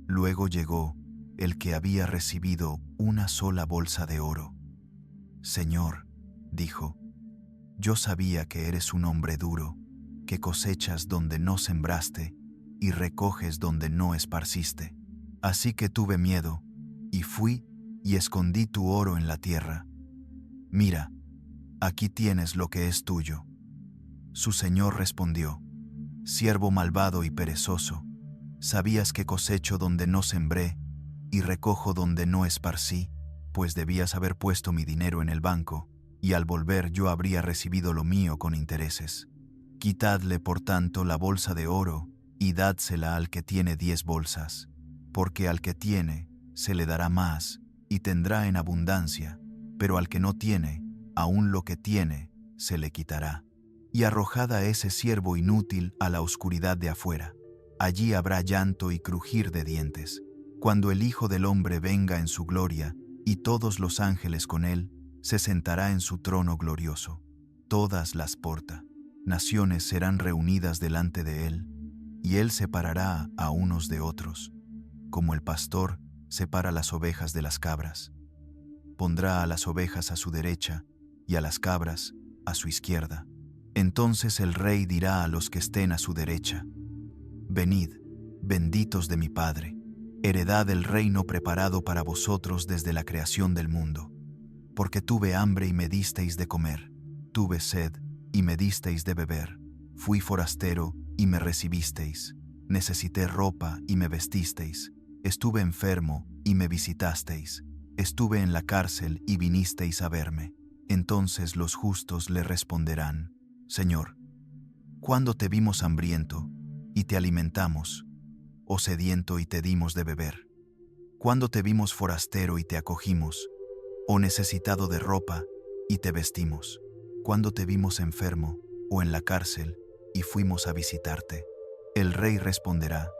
Speaker 1: Luego llegó el que había recibido 1 sola bolsa de oro. Señor, dijo, yo sabía que eres un hombre duro, que cosechas donde no sembraste y recoges donde no esparciste. Así que tuve miedo, y fui y escondí tu oro en la tierra. Mira, aquí tienes lo que es tuyo. Su Señor respondió: siervo malvado y perezoso, sabías que cosecho donde no sembré y recojo donde no esparcí, pues debías haber puesto mi dinero en el banco, y al volver yo habría recibido lo mío con intereses. Quitadle, por tanto, la bolsa de oro y dádsela al que tiene 10 bolsas, porque al que tiene se le dará más y tendrá en abundancia, pero al que no tiene, aun lo que tiene se le quitará. Y arrojad a ese siervo inútil a la oscuridad de afuera. Allí habrá llanto y crujir de dientes, cuando el Hijo del Hombre venga en su gloria, y todos los ángeles con él, se sentará en su trono glorioso. Todas las naciones serán reunidas delante de él, y él separará a unos de otros, como el pastor separa las ovejas de las cabras. Pondrá a las ovejas a su derecha y a las cabras a su izquierda. Entonces el Rey dirá a los que estén a su derecha: venid, benditos de mi Padre, heredad del reino preparado para vosotros desde la creación del mundo. Porque tuve hambre y me disteis de comer, tuve sed y me disteis de beber, fui forastero y me recibisteis, necesité ropa y me vestisteis, estuve enfermo y me visitasteis, estuve en la cárcel y vinisteis a verme. Entonces los justos le responderán: Señor, ¿cuándo te vimos hambriento y te alimentamos, o sediento y te dimos de beber? ¿Cuándo te vimos forastero y te acogimos, o necesitado de ropa y te vestimos? ¿Cuándo te vimos enfermo o en la cárcel y fuimos a visitarte? El Rey responderá: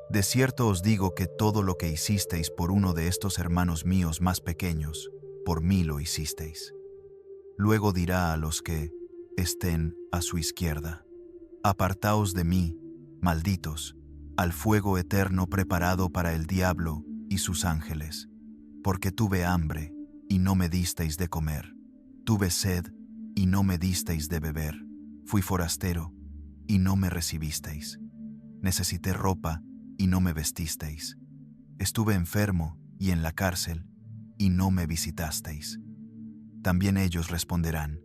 Speaker 1: de cierto os digo que todo lo que hicisteis por uno de estos hermanos míos más pequeños, por mí lo hicisteis. Luego dirá a los que estén a su izquierda: apartaos de mí, malditos, al fuego eterno preparado para el diablo y sus ángeles, porque tuve hambre y no me disteis de comer, tuve sed y no me disteis de beber, fui forastero y no me recibisteis, Necesité ropa y no me vestisteis. Estuve enfermo y en la cárcel y no me visitasteis. También ellos responderán: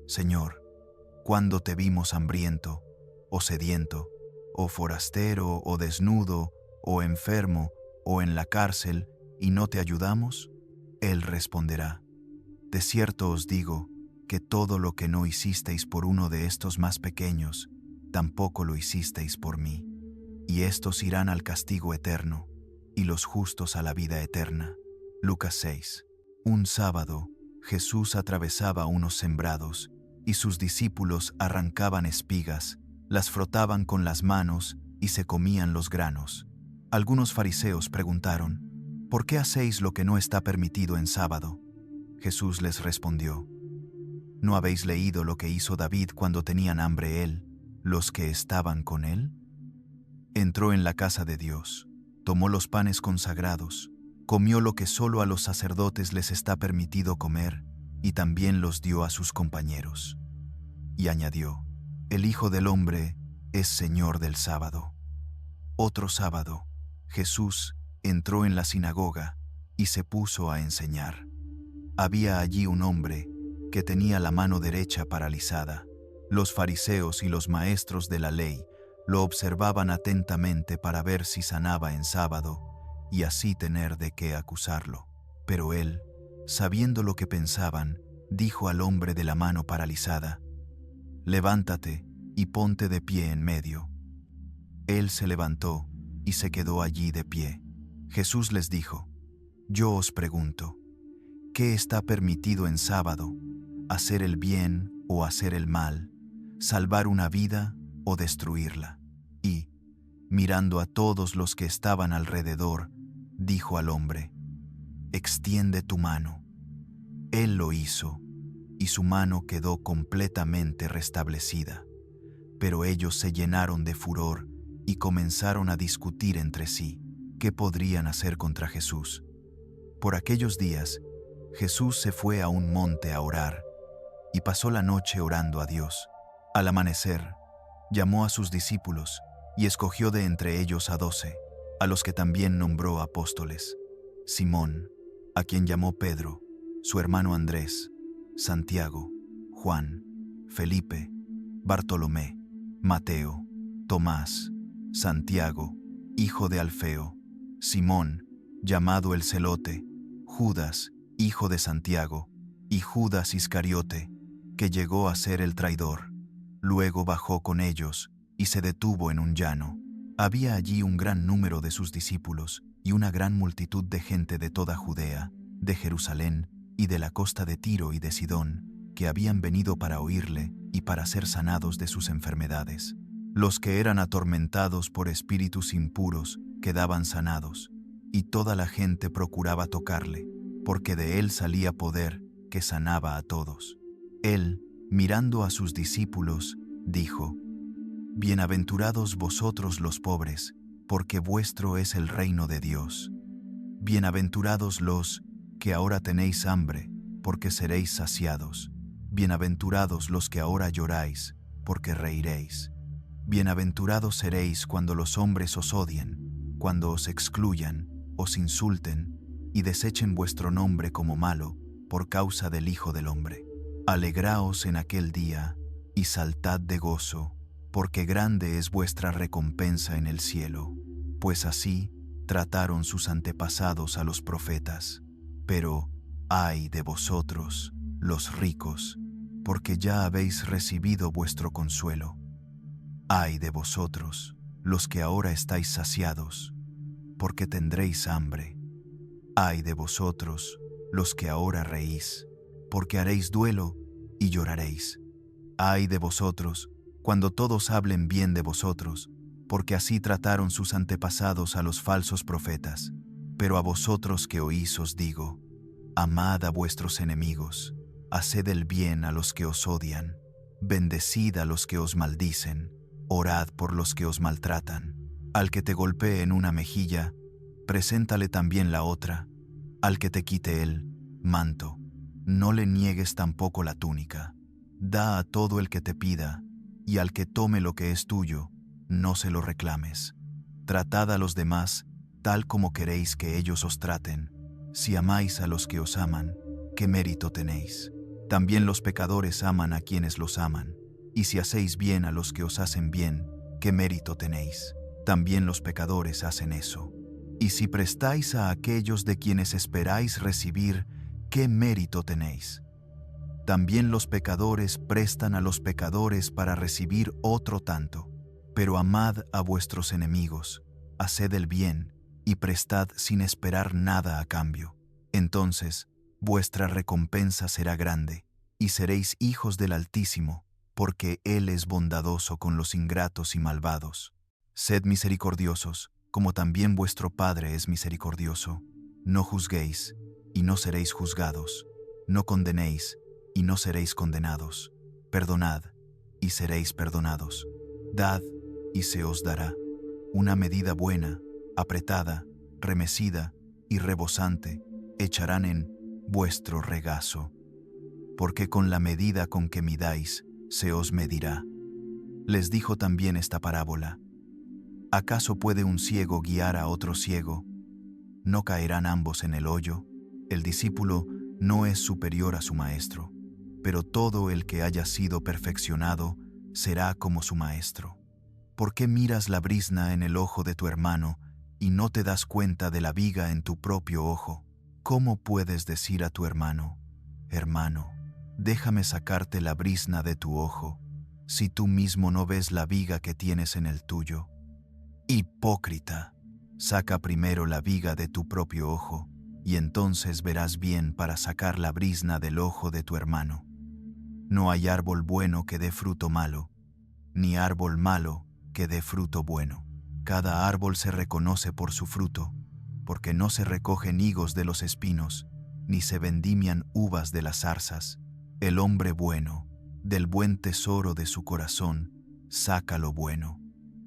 Speaker 1: Señor, ¿cuándo te vimos hambriento, o sediento, o forastero, o desnudo, o enfermo, o en la cárcel, y no te ayudamos? Él responderá: De cierto os digo, que todo lo que no hicisteis por uno de estos más pequeños, tampoco lo hicisteis por mí. Y estos irán al castigo eterno, y los justos a la vida eterna. Lucas 6. Un sábado, Jesús atravesaba unos sembrados, y sus discípulos arrancaban espigas, las frotaban con las manos y se comían los granos. Algunos fariseos preguntaron: ¿Por qué hacéis lo que no está permitido en sábado? Jesús les respondió: ¿No habéis leído lo que hizo David cuando tenían hambre él, los que estaban con él? Entró en la casa de Dios, tomó los panes consagrados, comió lo que solo a los sacerdotes les está permitido comer, y también los dio a sus compañeros. Y añadió: El Hijo del Hombre es Señor del sábado. Otro sábado, Jesús entró en la sinagoga y se puso a enseñar. Había allí un hombre que tenía la mano derecha paralizada. Los fariseos y los maestros de la ley lo observaban atentamente para ver si sanaba en sábado y así tener de qué acusarlo. Pero él, sabiendo lo que pensaban, dijo al hombre de la mano paralizada: Levántate y ponte de pie en medio. Él se levantó y se quedó allí de pie. Jesús les dijo: Yo os pregunto, ¿qué está permitido en sábado? ¿Hacer el bien o hacer el mal? ¿Salvar una vida o destruirla? Y, mirando a todos los que estaban alrededor, dijo al hombre: Extiende tu mano. Él lo hizo, y su mano quedó completamente restablecida. Pero ellos se llenaron de furor y comenzaron a discutir entre sí qué podrían hacer contra Jesús. Por aquellos días, Jesús se fue a un monte a orar y pasó la noche orando a Dios. Al amanecer, llamó a sus discípulos y escogió de entre ellos a 12, a los que también nombró apóstoles: Simón, a quien llamó Pedro, su hermano Andrés, Santiago, Juan, Felipe, Bartolomé, Mateo, Tomás, Santiago, hijo de Alfeo, Simón, llamado el Celote, Judas, hijo de Santiago, y Judas Iscariote, que llegó a ser el traidor. Luego bajó con ellos y se detuvo en un llano. Había allí un gran número de sus discípulos y una gran multitud de gente de toda Judea, de Jerusalén y de la costa de Tiro y de Sidón, que habían venido para oírle y para ser sanados de sus enfermedades. Los que eran atormentados por espíritus impuros quedaban sanados, y toda la gente procuraba tocarle, porque de él salía poder que sanaba a todos. Él, mirando a sus discípulos, dijo: Bienaventurados vosotros los pobres, porque vuestro es el reino de Dios. Bienaventurados los que ahora tenéis hambre, porque seréis saciados. Bienaventurados los que ahora lloráis, porque reiréis. Bienaventurados seréis cuando los hombres os odien, cuando os excluyan, os insulten y desechen vuestro nombre como malo por causa del Hijo del Hombre. Alegraos en aquel día y saltad de gozo, porque grande es vuestra recompensa en el cielo, pues así trataron sus antepasados a los profetas. Pero ay de vosotros, los ricos, porque ya habéis recibido vuestro consuelo. Ay de vosotros, los que ahora estáis saciados, porque tendréis hambre. Ay de vosotros, los que ahora reís, porque haréis duelo y lloraréis. Ay de vosotros, cuando todos hablen bien de vosotros, porque así trataron sus antepasados a los falsos profetas. Pero a vosotros que oís os digo: amad a vuestros enemigos, haced el bien a los que os odian, bendecid a los que os maldicen, orad por los que os maltratan. Al que te golpee en una mejilla, preséntale también la otra. Al que te quite el manto, no le niegues tampoco la túnica. Da a todo el que te pida, y al que tome lo que es tuyo, no se lo reclames. Tratad a los demás tal como queréis que ellos os traten. Si amáis a los que os aman, ¿qué mérito tenéis? También los pecadores aman a quienes los aman. Y si hacéis bien a los que os hacen bien, ¿qué mérito tenéis? También los pecadores hacen eso. Y si prestáis a aquellos de quienes esperáis recibir, ¿qué mérito tenéis? También los pecadores prestan a los pecadores para recibir otro tanto. Pero amad a vuestros enemigos, haced el bien, y prestad sin esperar nada a cambio. Entonces, vuestra recompensa será grande, y seréis hijos del Altísimo, porque Él es bondadoso con los ingratos y malvados. Sed misericordiosos, como también vuestro Padre es misericordioso. No juzguéis, y no seréis juzgados. No condenéis, y no seréis condenados. Perdonad, y seréis perdonados. Dad, y se os dará. Una medida buena, apretada, remecida y rebosante, echarán en vuestro regazo. Porque con la medida con que midáis, se os medirá. Les dijo también esta parábola. ¿Acaso puede un ciego guiar a otro ciego? ¿No caerán ambos en el hoyo? El discípulo no es superior a su maestro, pero todo el que haya sido perfeccionado será como su maestro. ¿Por qué miras la brizna en el ojo de tu hermano y no te das cuenta de la viga en tu propio ojo? ¿Cómo puedes decir a tu hermano, hermano, déjame sacarte la brizna de tu ojo, si tú mismo no ves la viga que tienes en el tuyo? Hipócrita, saca primero la viga de tu propio ojo, y entonces verás bien para sacar la brizna del ojo de tu hermano. No hay árbol bueno que dé fruto malo, ni árbol malo que dé fruto bueno. Cada árbol se reconoce por su fruto, porque no se recogen higos de los espinos, ni se vendimian uvas de las zarzas. El hombre bueno, del buen tesoro de su corazón, saca lo bueno,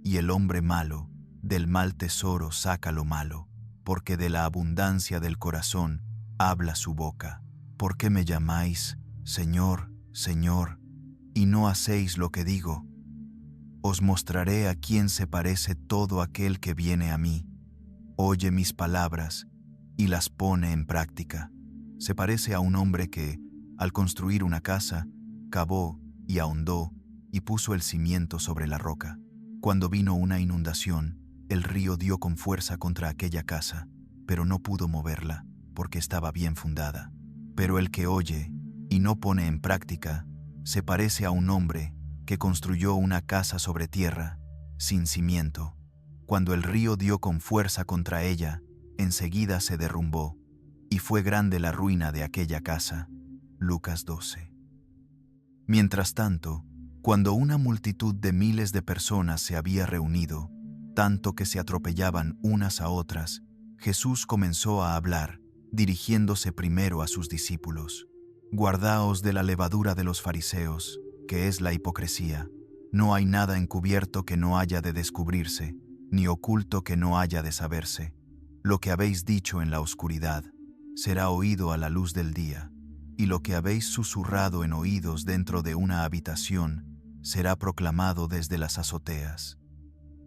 Speaker 1: y el hombre malo, del mal tesoro saca lo malo, porque de la abundancia del corazón habla su boca. ¿Por qué me llamáis, Señor, Señor, y no hacéis lo que digo? Os mostraré a quién se parece todo aquel que viene a mí. Oye mis palabras y las pone en práctica. Se parece a un hombre que, al construir una casa, cavó y ahondó y puso el cimiento sobre la roca. Cuando vino una inundación, el río dio con fuerza contra aquella casa, pero no pudo moverla, porque estaba bien fundada. Pero el que oye y no pone en práctica, se parece a un hombre que construyó una casa sobre tierra, sin cimiento. Cuando el río dio con fuerza contra ella, enseguida se derrumbó, y fue grande la ruina de aquella casa. Lucas 12. Mientras tanto, cuando una multitud de miles de personas se había reunido, tanto que se atropellaban unas a otras, Jesús comenzó a hablar, dirigiéndose primero a sus discípulos. Guardaos de la levadura de los fariseos, que es la hipocresía. No hay nada encubierto que no haya de descubrirse, ni oculto que no haya de saberse. Lo que habéis dicho en la oscuridad será oído a la luz del día, y lo que habéis susurrado en oídos dentro de una habitación será proclamado desde las azoteas.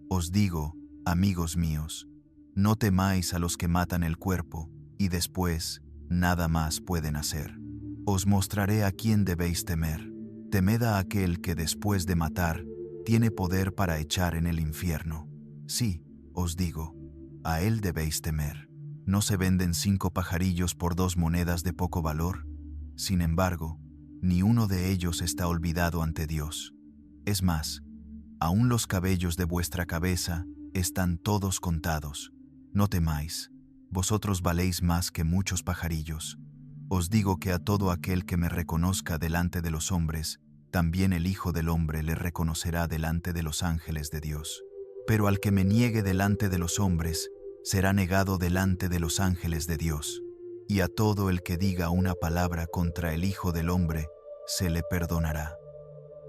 Speaker 1: Os digo, amigos míos, no temáis a los que matan el cuerpo, y después nada más pueden hacer. Os mostraré a quién debéis temer. Temed a aquel que después de matar tiene poder para echar en el infierno. Sí, os digo, a él debéis temer. ¿No se venden 5 pajarillos por 2 monedas de poco valor? Sin embargo, ni uno de ellos está olvidado ante Dios. Es más, aún los cabellos de vuestra cabeza están todos contados. No temáis, vosotros valéis más que muchos pajarillos. Os digo que a todo aquel que me reconozca delante de los hombres, también el Hijo del Hombre le reconocerá delante de los ángeles de Dios. Pero al que me niegue delante de los hombres, será negado delante de los ángeles de Dios. Y a todo el que diga una palabra contra el Hijo del Hombre, se le perdonará.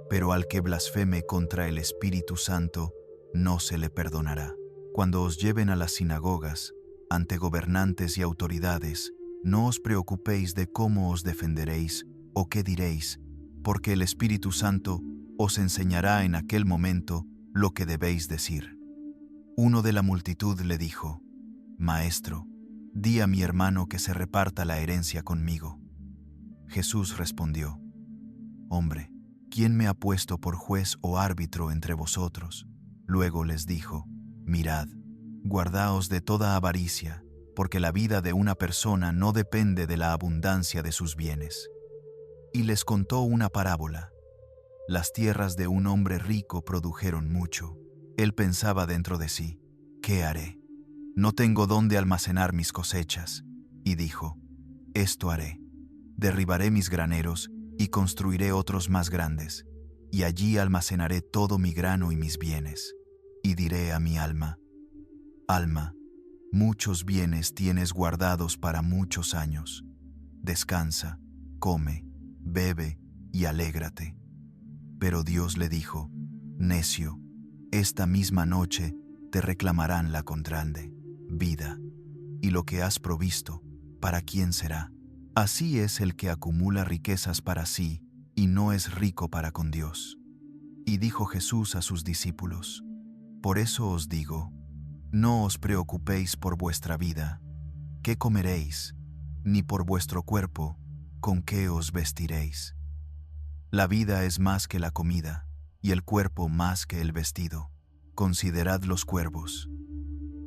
Speaker 1: Pero al que blasfeme contra el Espíritu Santo, no se le perdonará. Cuando os lleven a las sinagogas, ante gobernantes y autoridades, no os preocupéis de cómo os defenderéis o qué diréis, porque el Espíritu Santo os enseñará en aquel momento lo que debéis decir. Uno de la multitud le dijo: Maestro, di a mi hermano que se reparta la herencia conmigo. Jesús respondió: Hombre, ¿quién me ha puesto por juez o árbitro entre vosotros? Luego les dijo: Mirad, guardaos de toda avaricia, porque la vida de una persona no depende de la abundancia de sus bienes. Y les contó una parábola. Las tierras de un hombre rico produjeron mucho. Él pensaba dentro de sí: ¿qué haré? No tengo dónde almacenar mis cosechas. Y dijo: Esto haré. Derribaré mis graneros y construiré otros más grandes, y allí almacenaré todo mi grano y mis bienes. Y diré a mi alma: Alma, muchos bienes tienes guardados para muchos años. Descansa, come, bebe y alégrate. Pero Dios le dijo: Necio, esta misma noche te reclamarán la contralde, vida. Y lo que has provisto, ¿para quién será? Así es el que acumula riquezas para sí y no es rico para con Dios. Y dijo Jesús a sus discípulos: Por eso os digo, no os preocupéis por vuestra vida, qué comeréis, ni por vuestro cuerpo, con qué os vestiréis. La vida es más que la comida, y el cuerpo más que el vestido. Considerad los cuervos.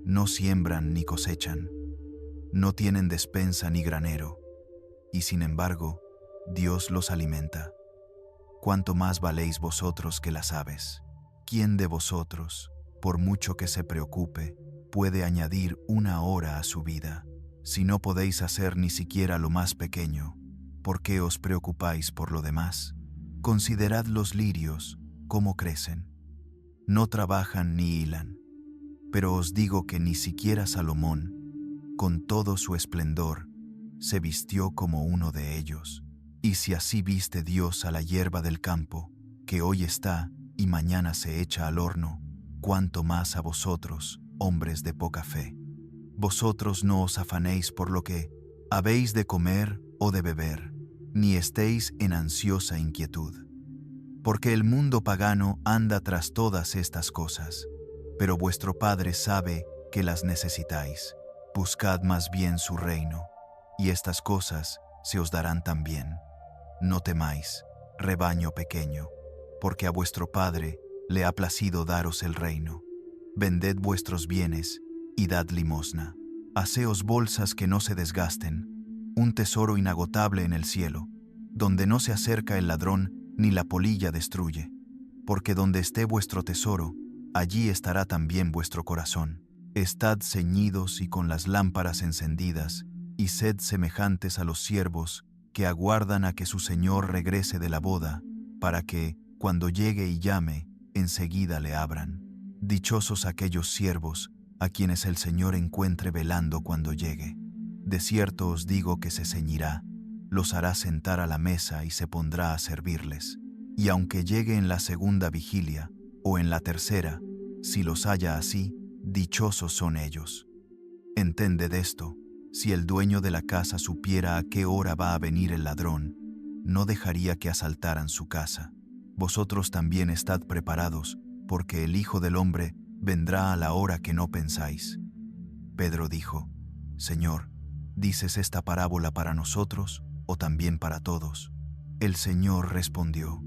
Speaker 1: No siembran ni cosechan, no tienen despensa ni granero, y sin embargo, Dios los alimenta. ¿Cuánto más valéis vosotros que las aves? ¿Quién de vosotros, por mucho que se preocupe, puede añadir una hora a su vida? Si no podéis hacer ni siquiera lo más pequeño, ¿por qué os preocupáis por lo demás? Considerad los lirios, cómo crecen. No trabajan ni hilan. Pero os digo que ni siquiera Salomón, con todo su esplendor, se vistió como uno de ellos. Y si así viste Dios a la hierba del campo, que hoy está y mañana se echa al horno, cuánto más a vosotros, hombres de poca fe. Vosotros no os afanéis por lo que habéis de comer o de beber, ni estéis en ansiosa inquietud. Porque el mundo pagano anda tras todas estas cosas, pero vuestro Padre sabe que las necesitáis. Buscad más bien su reino, y estas cosas se os darán también. No temáis, rebaño pequeño, porque a vuestro Padre le ha placido daros el reino. Vended vuestros bienes y dad limosna. Haceos bolsas que no se desgasten, un tesoro inagotable en el cielo, donde no se acerca el ladrón ni la polilla destruye. Porque donde esté vuestro tesoro, allí estará también vuestro corazón. Estad ceñidos y con las lámparas encendidas, y sed semejantes a los siervos que aguardan a que su señor regrese de la boda, para que, cuando llegue y llame, enseguida le abran. Dichosos aquellos siervos a quienes el Señor encuentre velando cuando llegue. De cierto os digo que se ceñirá, los hará sentar a la mesa y se pondrá a servirles. Y aunque llegue en la segunda vigilia, o en la tercera, si los halla así, dichosos son ellos. Entended esto: si el dueño de la casa supiera a qué hora va a venir el ladrón, no dejaría que asaltaran su casa. Vosotros también estad preparados, porque el Hijo del Hombre vendrá a la hora que no pensáis. Pedro dijo: Señor, ¿dices esta parábola para nosotros o también para todos? El Señor respondió: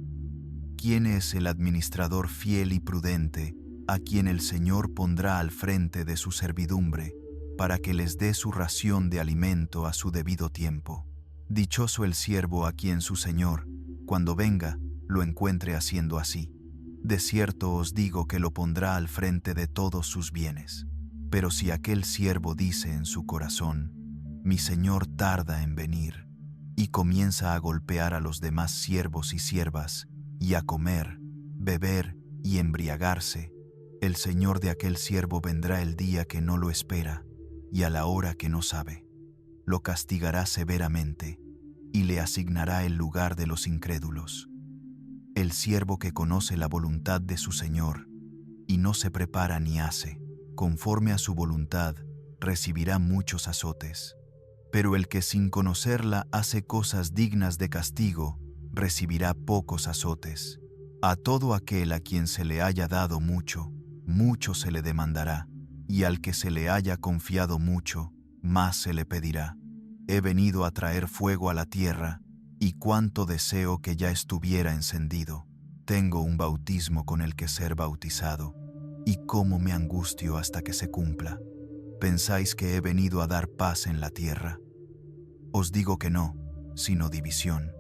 Speaker 1: ¿Quién es el administrador fiel y prudente a quien el Señor pondrá al frente de su servidumbre para que les dé su ración de alimento a su debido tiempo? Dichoso el siervo a quien su Señor, cuando venga, lo encuentre haciendo así. De cierto os digo que lo pondrá al frente de todos sus bienes. Pero si aquel siervo dice en su corazón: mi Señor tarda en venir, y comienza a golpear a los demás siervos y siervas, y a comer, beber y embriagarse, el Señor de aquel siervo vendrá el día que no lo espera, y a la hora que no sabe. Lo castigará severamente, y le asignará el lugar de los incrédulos. El siervo que conoce la voluntad de su Señor, y no se prepara ni hace conforme a su voluntad, recibirá muchos azotes. Pero el que sin conocerla hace cosas dignas de castigo, recibirá pocos azotes. A todo aquel a quien se le haya dado mucho, mucho se le demandará, y al que se le haya confiado mucho, más se le pedirá. He venido a traer fuego a la tierra, y cuánto deseo que ya estuviera encendido. Tengo un bautismo con el que ser bautizado, y cómo me angustio hasta que se cumpla. ¿Pensáis que he venido a dar paz en la tierra? Os digo que no, sino división.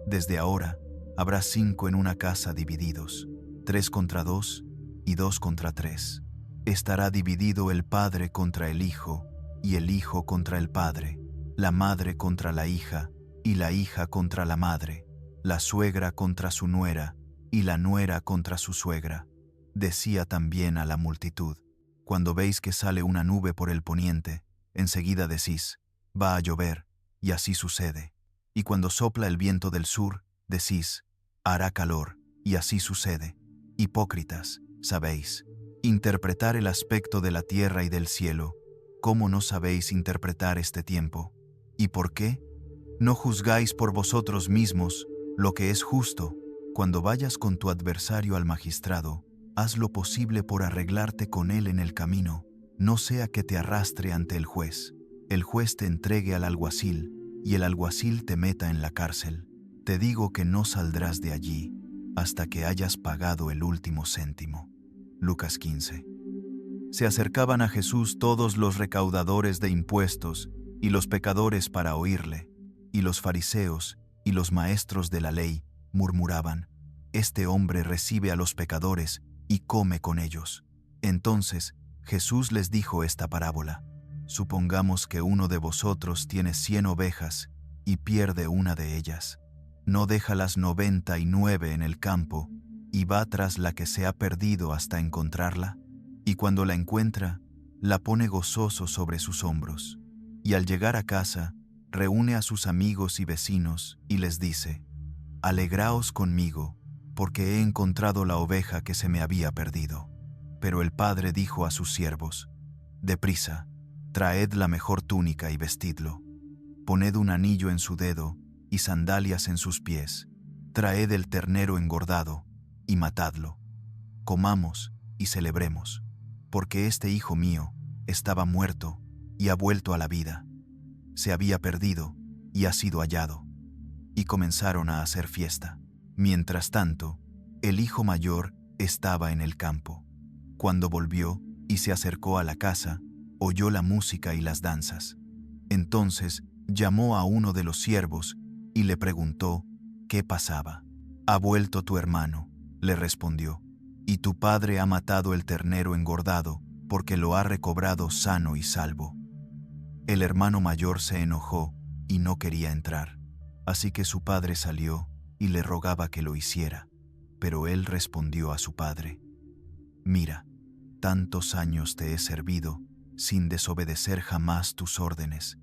Speaker 1: Desde ahora habrá 5 en una casa divididos, 3 contra 2 y 2 contra 3. Estará dividido el padre contra el hijo, y el hijo contra el padre, la madre contra la hija, y la hija contra la madre, la suegra contra su nuera, y la nuera contra su suegra. Decía también a la multitud: cuando veis que sale una nube por el poniente, enseguida decís, va a llover, y así sucede. Y cuando sopla el viento del sur, decís, hará calor, y así sucede. Hipócritas, sabéis interpretar el aspecto de la tierra y del cielo. ¿Cómo no sabéis interpretar este tiempo? ¿Y por qué? ¿No juzgáis por vosotros mismos lo que es justo? Cuando vayas con tu adversario al magistrado, haz lo posible por arreglarte con él en el camino, no sea que te arrastre ante el juez te entregue al alguacil, y el alguacil te meta en la cárcel. Te digo que no saldrás de allí hasta que hayas pagado el último céntimo. Lucas 15. Se acercaban a Jesús todos los recaudadores de impuestos y los pecadores para oírle, y los fariseos y los maestros de la ley murmuraban: este hombre recibe a los pecadores y come con ellos. Entonces Jesús les dijo esta parábola: supongamos que uno de vosotros tiene 100 ovejas y pierde una de ellas. ¿No deja las 99 en el campo y va tras la que se ha perdido hasta encontrarla? Y cuando la encuentra, la pone gozoso sobre sus hombros. Y al llegar a casa, reúne a sus amigos y vecinos y les dice: alegraos conmigo, porque he encontrado la oveja que se me había perdido. Pero el padre dijo a sus siervos: deprisa, traed la mejor túnica y vestidlo. Poned un anillo en su dedo y sandalias en sus pies. Traed el ternero engordado y matadlo. Comamos y celebremos, porque este hijo mío estaba muerto y ha vuelto a la vida. Se había perdido y ha sido hallado. Y comenzaron a hacer fiesta. Mientras tanto, el hijo mayor estaba en el campo. Cuando volvió y se acercó a la casa, oyó la música y las danzas. Entonces llamó a uno de los siervos y le preguntó qué pasaba. «Ha vuelto tu hermano», le respondió, «y tu padre ha matado el ternero engordado porque lo ha recobrado sano y salvo». El hermano mayor se enojó y no quería entrar, así que su padre salió y le rogaba que lo hiciera. Pero él respondió a su padre: «Mira, tantos años te he servido sin desobedecer jamás tus órdenes,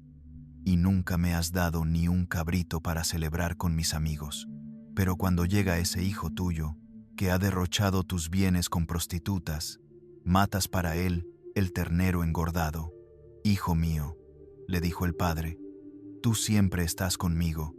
Speaker 1: y nunca me has dado ni un cabrito para celebrar con mis amigos. Pero cuando llega ese hijo tuyo, que ha derrochado tus bienes con prostitutas, matas para él el ternero engordado». «Hijo mío», le dijo el padre, «tú siempre estás conmigo,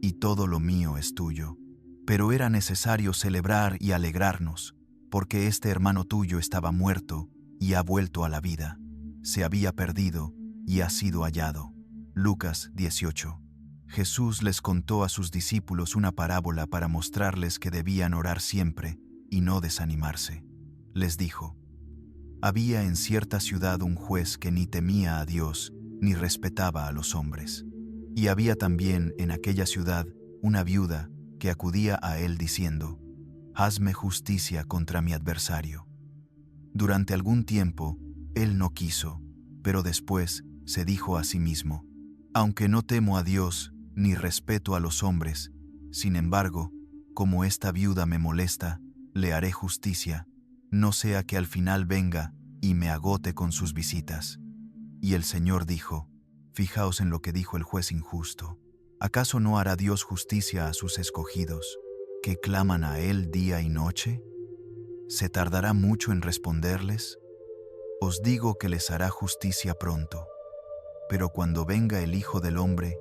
Speaker 1: y todo lo mío es tuyo. Pero era necesario celebrar y alegrarnos, porque este hermano tuyo estaba muerto y ha vuelto a la vida. Se había perdido y ha sido hallado». Lucas 18. Jesús les contó a sus discípulos una parábola para mostrarles que debían orar siempre y no desanimarse. Les dijo: había en cierta ciudad un juez que ni temía a Dios ni respetaba a los hombres. Y había también en aquella ciudad una viuda que acudía a él diciendo: «Hazme justicia contra mi adversario». Durante algún tiempo él no quiso, pero después se dijo a sí mismo: «Aunque no temo a Dios ni respeto a los hombres, sin embargo, como esta viuda me molesta, le haré justicia, no sea que al final venga y me agote con sus visitas». Y el Señor dijo: «Fijaos en lo que dijo el juez injusto. ¿Acaso no hará Dios justicia a sus escogidos, que claman a Él día y noche? ¿Se tardará mucho en responderles? Os digo que les hará justicia pronto. Pero cuando venga el Hijo del Hombre,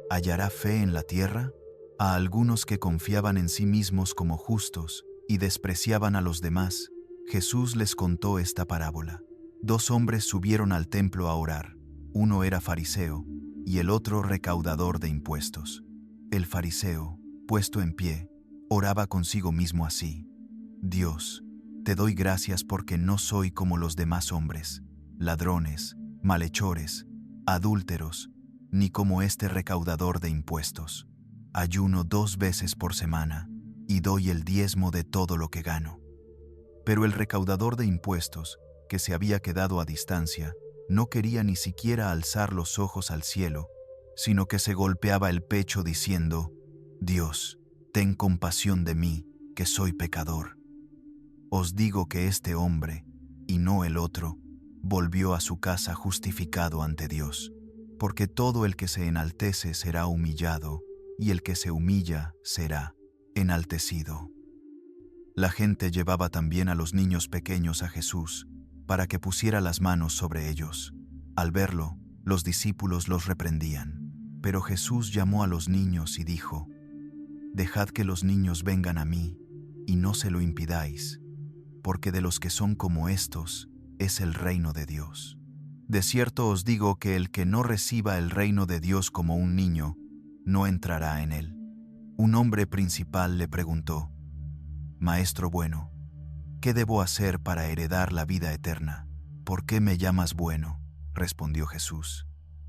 Speaker 1: ¿hallará fe en la tierra?» A algunos que confiaban en sí mismos como justos y despreciaban a los demás, Jesús les contó esta parábola. 2 hombres subieron al templo a orar. Uno era fariseo y el otro recaudador de impuestos. El fariseo, puesto en pie, oraba consigo mismo así: Dios, te doy gracias porque no soy como los demás hombres, ladrones, malhechores, adúlteros, ni como este recaudador de impuestos. Ayuno 2 veces por semana y doy el diezmo de todo lo que gano. Pero el recaudador de impuestos, que se había quedado a distancia, no quería ni siquiera alzar los ojos al cielo, sino que se golpeaba el pecho diciendo: Dios, ten compasión de mí, que soy pecador. Os digo que este hombre, y no el otro, volvió a su casa justificado ante Dios, porque todo el que se enaltece será humillado, y el que se humilla será enaltecido. La gente llevaba también a los niños pequeños a Jesús, para que pusiera las manos sobre ellos. Al verlo, los discípulos los reprendían. Pero Jesús llamó a los niños y dijo: Dejad que los niños vengan a mí, y no se lo impidáis, porque de los que son como estos es el reino de Dios. De cierto os digo que el que no reciba el reino de Dios como un niño, no entrará en él. Un hombre principal le preguntó: Maestro bueno, ¿qué debo hacer para heredar la vida eterna? ¿Por qué me llamas bueno? Respondió Jesús: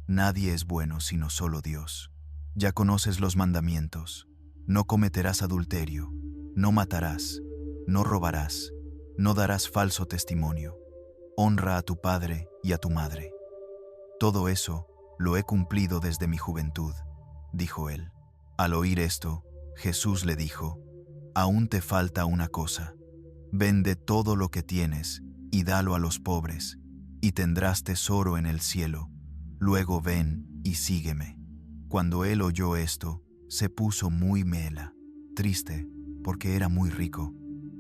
Speaker 1: Nadie es bueno sino solo Dios. Ya conoces los mandamientos: no cometerás adulterio, no matarás, no robarás, no darás falso testimonio, honra a tu padre y a tu madre. Todo eso lo he cumplido desde mi juventud, dijo él. Al oír esto, Jesús le dijo: Aún te falta una cosa. Vende todo lo que tienes y dalo a los pobres, y tendrás tesoro en el cielo. Luego ven y sígueme. Cuando él oyó esto, se puso muy mela, triste, porque era muy rico.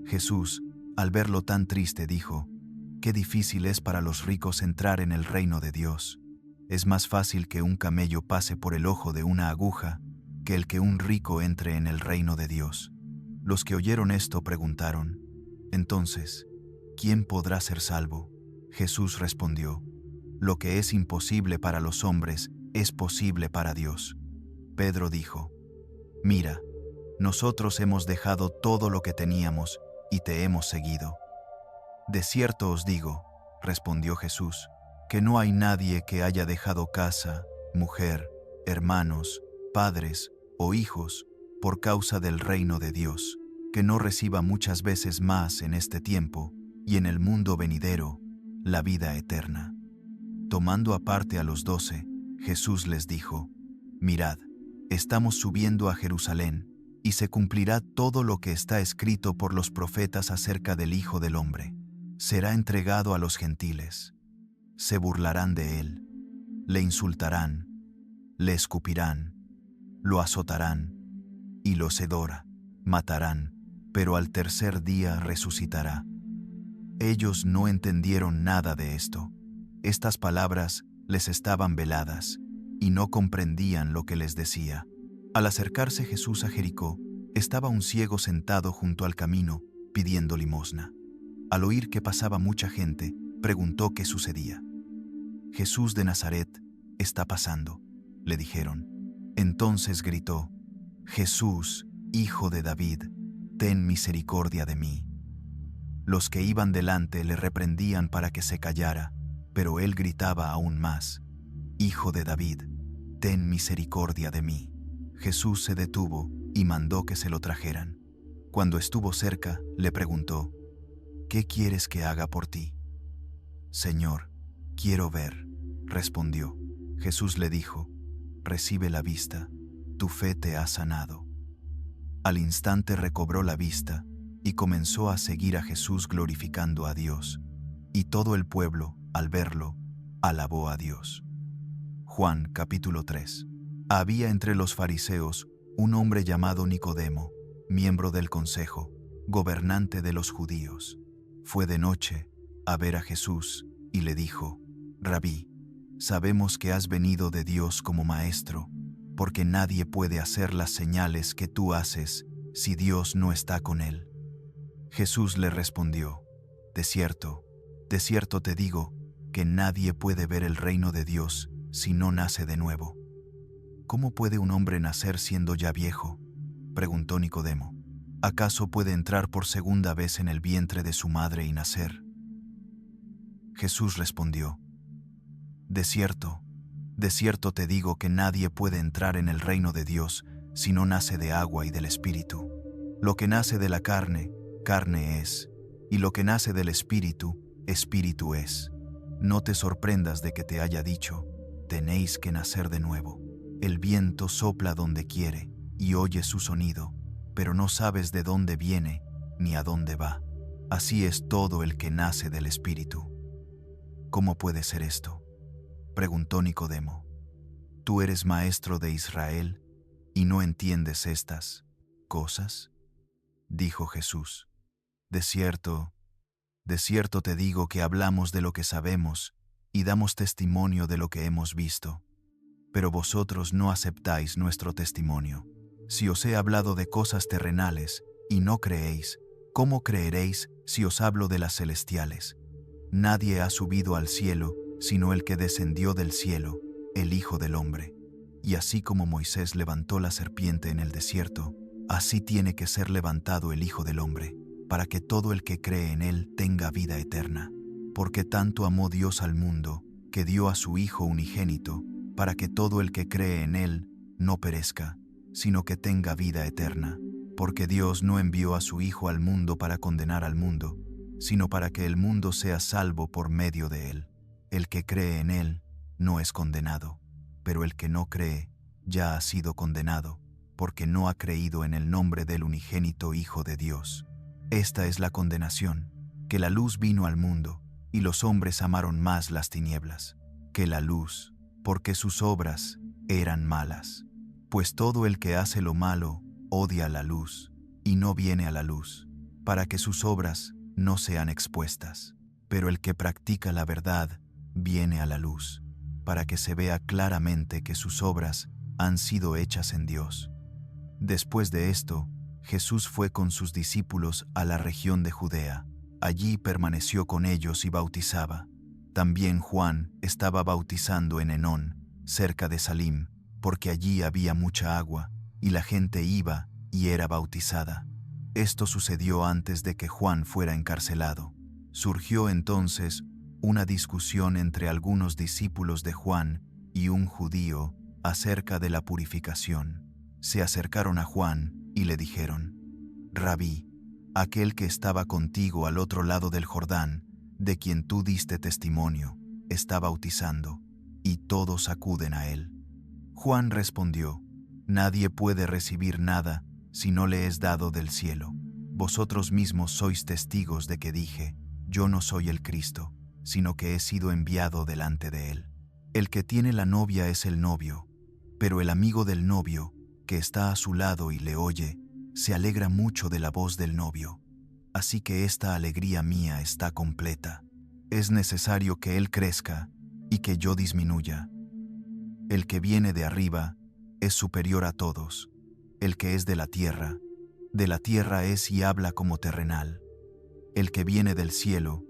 Speaker 1: Jesús, al verlo tan triste, dijo: Qué difícil es para los ricos entrar en el reino de Dios. Es más fácil que un camello pase por el ojo de una aguja que el que un rico entre en el reino de Dios. Los que oyeron esto preguntaron: Entonces, ¿quién podrá ser salvo? Jesús respondió: Lo que es imposible para los hombres es posible para Dios. Pedro dijo: Mira, nosotros hemos dejado todo lo que teníamos y te hemos seguido. De cierto os digo, respondió Jesús, que no hay nadie que haya dejado casa, mujer, hermanos, padres o hijos por causa del reino de Dios, que no reciba muchas veces más en este tiempo y en el mundo venidero la vida eterna. Tomando aparte a los 12, Jesús les dijo: Mirad, estamos subiendo a Jerusalén, y se cumplirá todo lo que está escrito por los profetas acerca del Hijo del Hombre. Será entregado a los gentiles. Se burlarán de él, le insultarán, le escupirán, lo azotarán y lo matarán, pero al tercer día resucitará. Ellos no entendieron nada de esto. Estas palabras les estaban veladas y no comprendían lo que les decía. Al acercarse Jesús a Jericó, estaba un ciego sentado junto al camino pidiendo limosna. Al oír que pasaba mucha gente, preguntó qué sucedía. Jesús de Nazaret está pasando, le dijeron. Entonces gritó: Jesús, Hijo de David, ten misericordia de mí. Los que iban delante le reprendían para que se callara, pero él gritaba aún más: Hijo de David, ten misericordia de mí. Jesús se detuvo y mandó que se lo trajeran. Cuando estuvo cerca, le preguntó: ¿Qué quieres que haga por ti? Señor, quiero ver, respondió. Jesús le dijo: Recibe la vista, tu fe te ha sanado. Al instante recobró la vista y comenzó a seguir a Jesús glorificando a Dios, y todo el pueblo, al verlo, alabó a Dios. Juan capítulo 3. Había entre los fariseos un hombre llamado Nicodemo, miembro del consejo, gobernante de los judíos. Fue de noche a ver a Jesús y le dijo: Rabí, sabemos que has venido de Dios como maestro, porque nadie puede hacer las señales que tú haces si Dios no está con él. Jesús le respondió: de cierto te digo, que nadie puede ver el reino de Dios si no nace de nuevo. ¿Cómo puede un hombre nacer siendo ya viejo?, preguntó Nicodemo. ¿Acaso puede entrar por segunda vez en el vientre de su madre y nacer? Jesús respondió: de cierto te digo que nadie puede entrar en el reino de Dios si no nace de agua y del Espíritu. Lo que nace de la carne, carne es, y lo que nace del Espíritu, Espíritu es. No te sorprendas de que te haya dicho: tenéis que nacer de nuevo. El viento sopla donde quiere y oyes su sonido, pero no sabes de dónde viene ni a dónde va. Así es todo el que nace del Espíritu. ¿Cómo puede ser esto?, preguntó Nicodemo. ¿Tú eres maestro de Israel y no entiendes estas cosas? Dijo Jesús: de cierto te digo que hablamos de lo que sabemos y damos testimonio de lo que hemos visto, pero vosotros no aceptáis nuestro testimonio. Si os he hablado de cosas terrenales y no creéis, ¿cómo creeréis si os hablo de las celestiales? Nadie ha subido al cielo sino el que descendió del cielo, el Hijo del Hombre. Y así como Moisés levantó la serpiente en el desierto, así tiene que ser levantado el Hijo del Hombre, para que todo el que cree en él tenga vida eterna. Porque tanto amó Dios al mundo, que dio a su Hijo unigénito, para que todo el que cree en él no perezca, sino que tenga vida eterna. Porque Dios no envió a su Hijo al mundo para condenar al mundo, sino para que el mundo sea salvo por medio de él. El que cree en él no es condenado, pero el que no cree ya ha sido condenado, porque no ha creído en el nombre del unigénito Hijo de Dios. Esta es la condenación, que la luz vino al mundo, y los hombres amaron más las tinieblas que la luz, porque sus obras eran malas. Pues todo el que hace lo malo odia la luz, y no viene a la luz, para que sus obras no sean expuestas. Pero el que practica la verdad viene a la luz, para que se vea claramente que sus obras han sido hechas en Dios. Después de esto, Jesús fue con sus discípulos a la región de Judea. Allí permaneció con ellos y bautizaba. También Juan estaba bautizando en Enón, cerca de Salim, porque allí había mucha agua, y la gente iba y era bautizada. Esto sucedió antes de que Juan fuera encarcelado. Surgió entonces una discusión entre algunos discípulos de Juan y un judío acerca de la purificación. Se acercaron a Juan y le dijeron: Rabí, aquel que estaba contigo al otro lado del Jordán, de quien tú diste testimonio, está bautizando, y todos acuden a él. Juan respondió: Nadie puede recibir nada si no le es dado del cielo. Vosotros mismos sois testigos de que dije: yo no soy el Cristo, sino que he sido enviado delante de él. El que tiene la novia es el novio, pero el amigo del novio, que está a su lado y le oye, se alegra mucho de la voz del novio. Así que esta alegría mía está completa. Es necesario que él crezca y que yo disminuya. El que viene de arriba es superior a todos. El que es de la tierra es y habla como terrenal. El que viene del cielo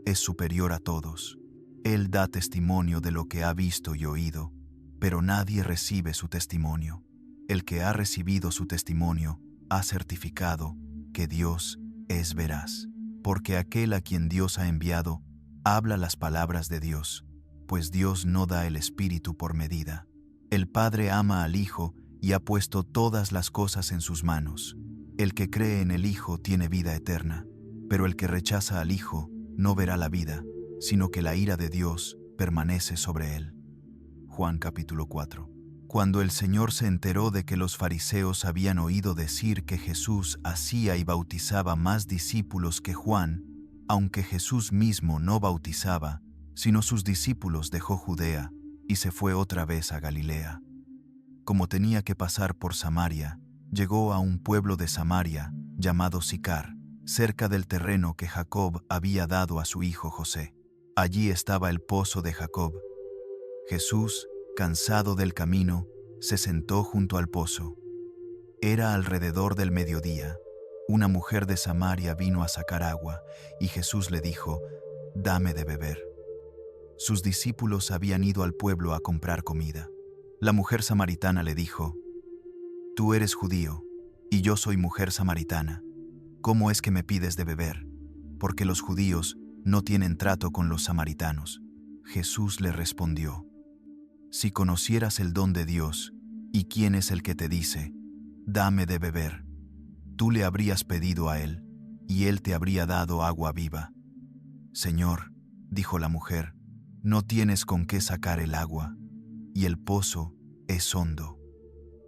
Speaker 1: es superior a todos. Él da testimonio de lo que ha visto y oído, pero nadie recibe su testimonio. El que ha recibido su testimonio ha certificado que Dios es veraz, porque aquel a quien Dios ha enviado habla las palabras de Dios, pues Dios no da el Espíritu por medida. El Padre ama al Hijo y ha puesto todas las cosas en sus manos. El que cree en el Hijo tiene vida eterna, pero el que rechaza al Hijo no verá la vida, sino que la ira de Dios permanece sobre él. Juan capítulo 4. Cuando el Señor se enteró de que los fariseos habían oído decir que Jesús hacía y bautizaba más discípulos que Juan, aunque Jesús mismo no bautizaba, sino sus discípulos, dejó Judea y se fue otra vez a Galilea. Como tenía que pasar por Samaria, llegó a un pueblo de Samaria llamado Sicar, cerca del terreno que Jacob había dado a su hijo José. Allí estaba el pozo de Jacob. Jesús, cansado del camino, se sentó junto al pozo. Era alrededor del mediodía. Una mujer de Samaria vino a sacar agua, y Jesús le dijo: «Dame de beber». Sus discípulos habían ido al pueblo a comprar comida. La mujer samaritana le dijo: «Tú eres judío, y yo soy mujer samaritana. ¿Cómo es que me pides de beber? Porque los judíos no tienen trato con los samaritanos». Jesús le respondió: «Si conocieras el don de Dios, y quién es el que te dice: dame de beber, tú le habrías pedido a él, y él te habría dado agua viva». «Señor», dijo la mujer, «no tienes con qué sacar el agua, y el pozo es hondo.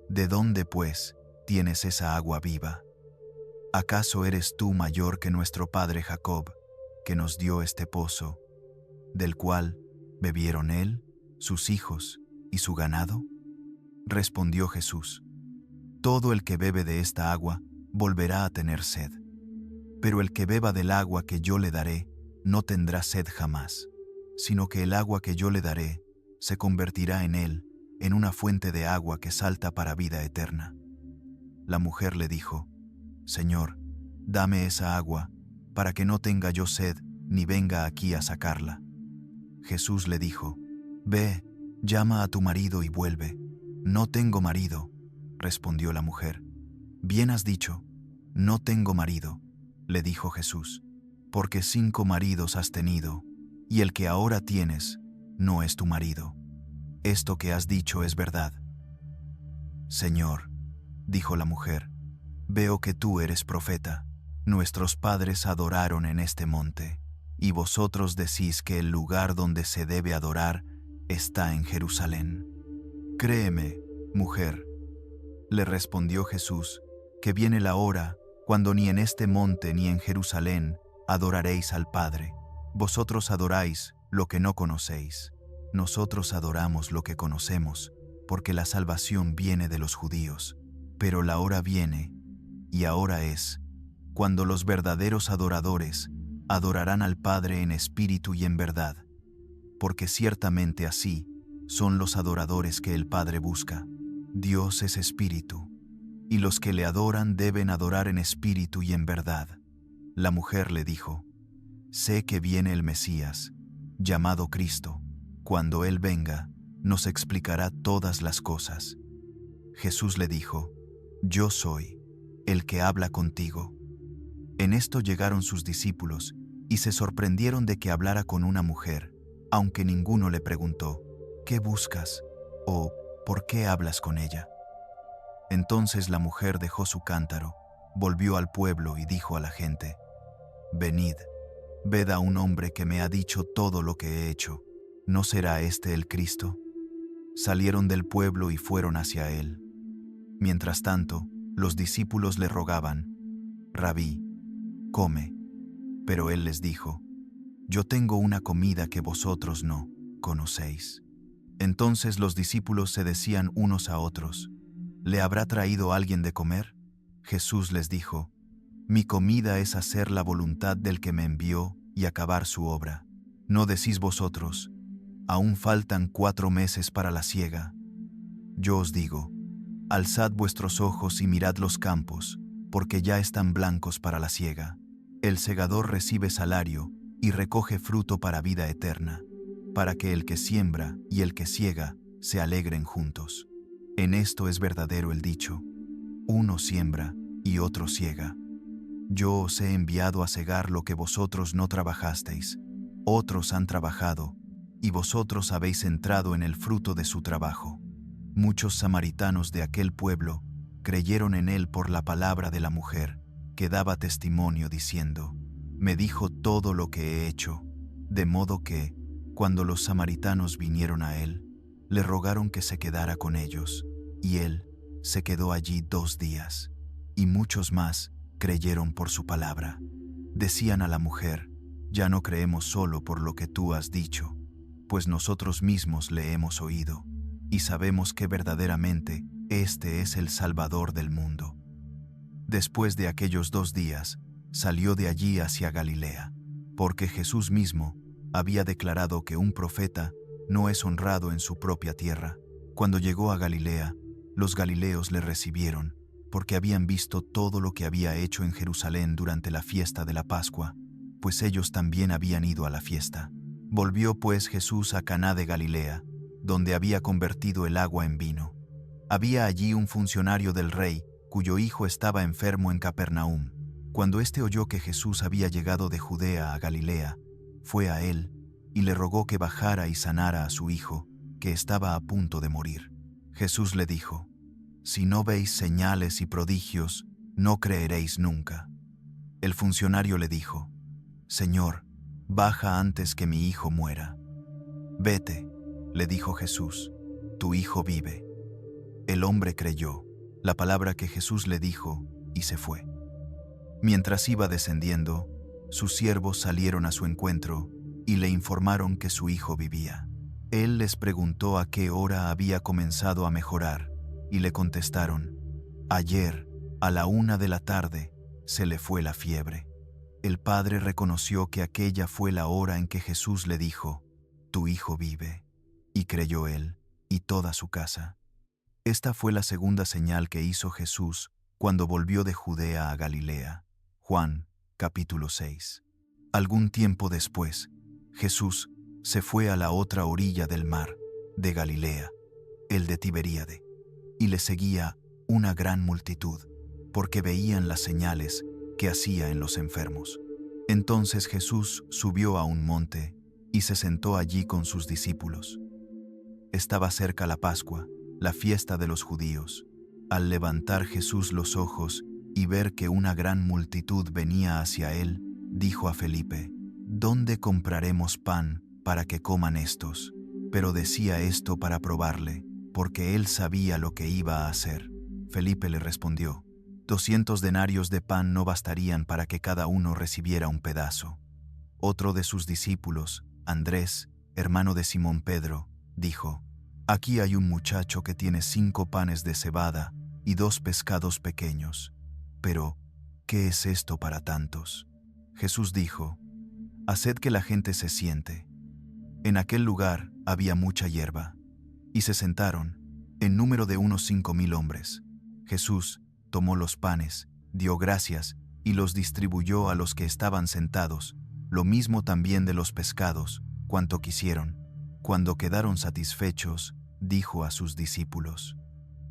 Speaker 1: ¿De dónde, pues, tienes esa agua viva? ¿Acaso eres tú mayor que nuestro padre Jacob, que nos dio este pozo, del cual bebieron él, sus hijos y su ganado?» Respondió Jesús: «Todo el que bebe de esta agua volverá a tener sed, pero el que beba del agua que yo le daré no tendrá sed jamás, sino que el agua que yo le daré se convertirá en él en una fuente de agua que salta para vida eterna». La mujer le dijo: «Señor, dame esa agua, para que no tenga yo sed ni venga aquí a sacarla». Jesús le dijo: «Ve, llama a tu marido y vuelve». «No tengo marido», respondió la mujer. «Bien has dicho, no tengo marido», le dijo Jesús, «porque 5 maridos has tenido, y el que ahora tienes no es tu marido. Esto que has dicho es verdad». «Señor», dijo la mujer, «veo que tú eres profeta. Nuestros padres adoraron en este monte, y vosotros decís que el lugar donde se debe adorar está en Jerusalén. Créeme, mujer», le respondió Jesús, «que viene la hora cuando ni en este monte ni en Jerusalén adoraréis al Padre. Vosotros adoráis lo que no conocéis. Nosotros adoramos lo que conocemos, porque la salvación viene de los judíos. Pero la hora viene, y ahora es, cuando los verdaderos adoradores adorarán al Padre en espíritu y en verdad, porque ciertamente así son los adoradores que el Padre busca. Dios es espíritu, y los que le adoran deben adorar en espíritu y en verdad». La mujer le dijo: «Sé que viene el Mesías, llamado Cristo. Cuando Él venga, nos explicará todas las cosas». Jesús le dijo: «Yo soy el que habla contigo». En esto llegaron sus discípulos y se sorprendieron de que hablara con una mujer, aunque ninguno le preguntó: «¿Qué buscas?», o «¿Por qué hablas con ella?». Entonces la mujer dejó su cántaro, volvió al pueblo y dijo a la gente: «Venid, ved a un hombre que me ha dicho todo lo que he hecho. ¿No será este el Cristo?». Salieron del pueblo y fueron hacia él. Mientras tanto, los discípulos le rogaban: «Rabí, come». Pero él les dijo: «Yo tengo una comida que vosotros no conocéis». Entonces los discípulos se decían unos a otros: «¿Le habrá traído alguien de comer?». Jesús les dijo: «Mi comida es hacer la voluntad del que me envió y acabar su obra. ¿No decís vosotros: aún faltan 4 meses para la siega? Yo os digo: alzad vuestros ojos y mirad los campos, porque ya están blancos para la siega. El segador recibe salario y recoge fruto para vida eterna, para que el que siembra y el que siega se alegren juntos. En esto es verdadero el dicho: uno siembra y otro siega. Yo os he enviado a segar lo que vosotros no trabajasteis. Otros han trabajado, y vosotros habéis entrado en el fruto de su trabajo». Muchos samaritanos de aquel pueblo creyeron en él por la palabra de la mujer, que daba testimonio diciendo: «Me dijo todo lo que he hecho». De modo que, cuando los samaritanos vinieron a él, le rogaron que se quedara con ellos, y él se quedó allí 2 días, y muchos más creyeron por su palabra. Decían a la mujer: «Ya no creemos solo por lo que tú has dicho, pues nosotros mismos le hemos oído, y sabemos que verdaderamente este es el Salvador del mundo». Después de aquellos 2 días, salió de allí hacia Galilea, porque Jesús mismo había declarado que un profeta no es honrado en su propia tierra. Cuando llegó a Galilea, los galileos le recibieron, porque habían visto todo lo que había hecho en Jerusalén durante la fiesta de la Pascua, pues ellos también habían ido a la fiesta. Volvió pues Jesús a Caná de Galilea, donde había convertido el agua en vino. Había allí un funcionario del rey, cuyo hijo estaba enfermo en Capernaum. Cuando éste oyó que Jesús había llegado de Judea a Galilea, fue a él y le rogó que bajara y sanara a su hijo, que estaba a punto de morir. Jesús le dijo: «Si no veis señales y prodigios, no creeréis nunca». El funcionario le dijo: «Señor, baja antes que mi hijo muera». «Vete», le dijo Jesús, «tu hijo vive». El hombre creyó la palabra que Jesús le dijo y se fue. Mientras iba descendiendo, sus siervos salieron a su encuentro y le informaron que su hijo vivía. Él les preguntó a qué hora había comenzado a mejorar y le contestaron: «Ayer, a la 1 de la tarde, se le fue la fiebre». El padre reconoció que aquella fue la hora en que Jesús le dijo: «Tu hijo vive», y creyó él y toda su casa. Esta fue la segunda señal que hizo Jesús cuando volvió de Judea a Galilea. Juan, capítulo 6. Algún tiempo después, Jesús se fue a la otra orilla del mar, de Galilea, el de Tiberíade, y le seguía una gran multitud, porque veían las señales que hacía en los enfermos. Entonces Jesús subió a un monte y se sentó allí con sus discípulos. Estaba cerca la Pascua, la fiesta de los judíos. Al levantar Jesús los ojos y ver que una gran multitud venía hacia él, dijo a Felipe: «¿Dónde compraremos pan para que coman estos?». Pero decía esto para probarle, porque él sabía lo que iba a hacer. Felipe le respondió: 200 denarios de pan no bastarían para que cada uno recibiera un pedazo. Otro de sus discípulos, Andrés, hermano de Simón Pedro, dijo: «Aquí hay un muchacho que tiene 5 panes de cebada y 2 pescados pequeños. Pero, ¿qué es esto para tantos?». Jesús dijo: «Haced que la gente se siente». En aquel lugar había mucha hierba, y se sentaron, en número de unos 5,000 hombres. Jesús tomó los panes, dio gracias y los distribuyó a los que estaban sentados, lo mismo también de los pescados, cuanto quisieron. Cuando quedaron satisfechos, dijo a sus discípulos: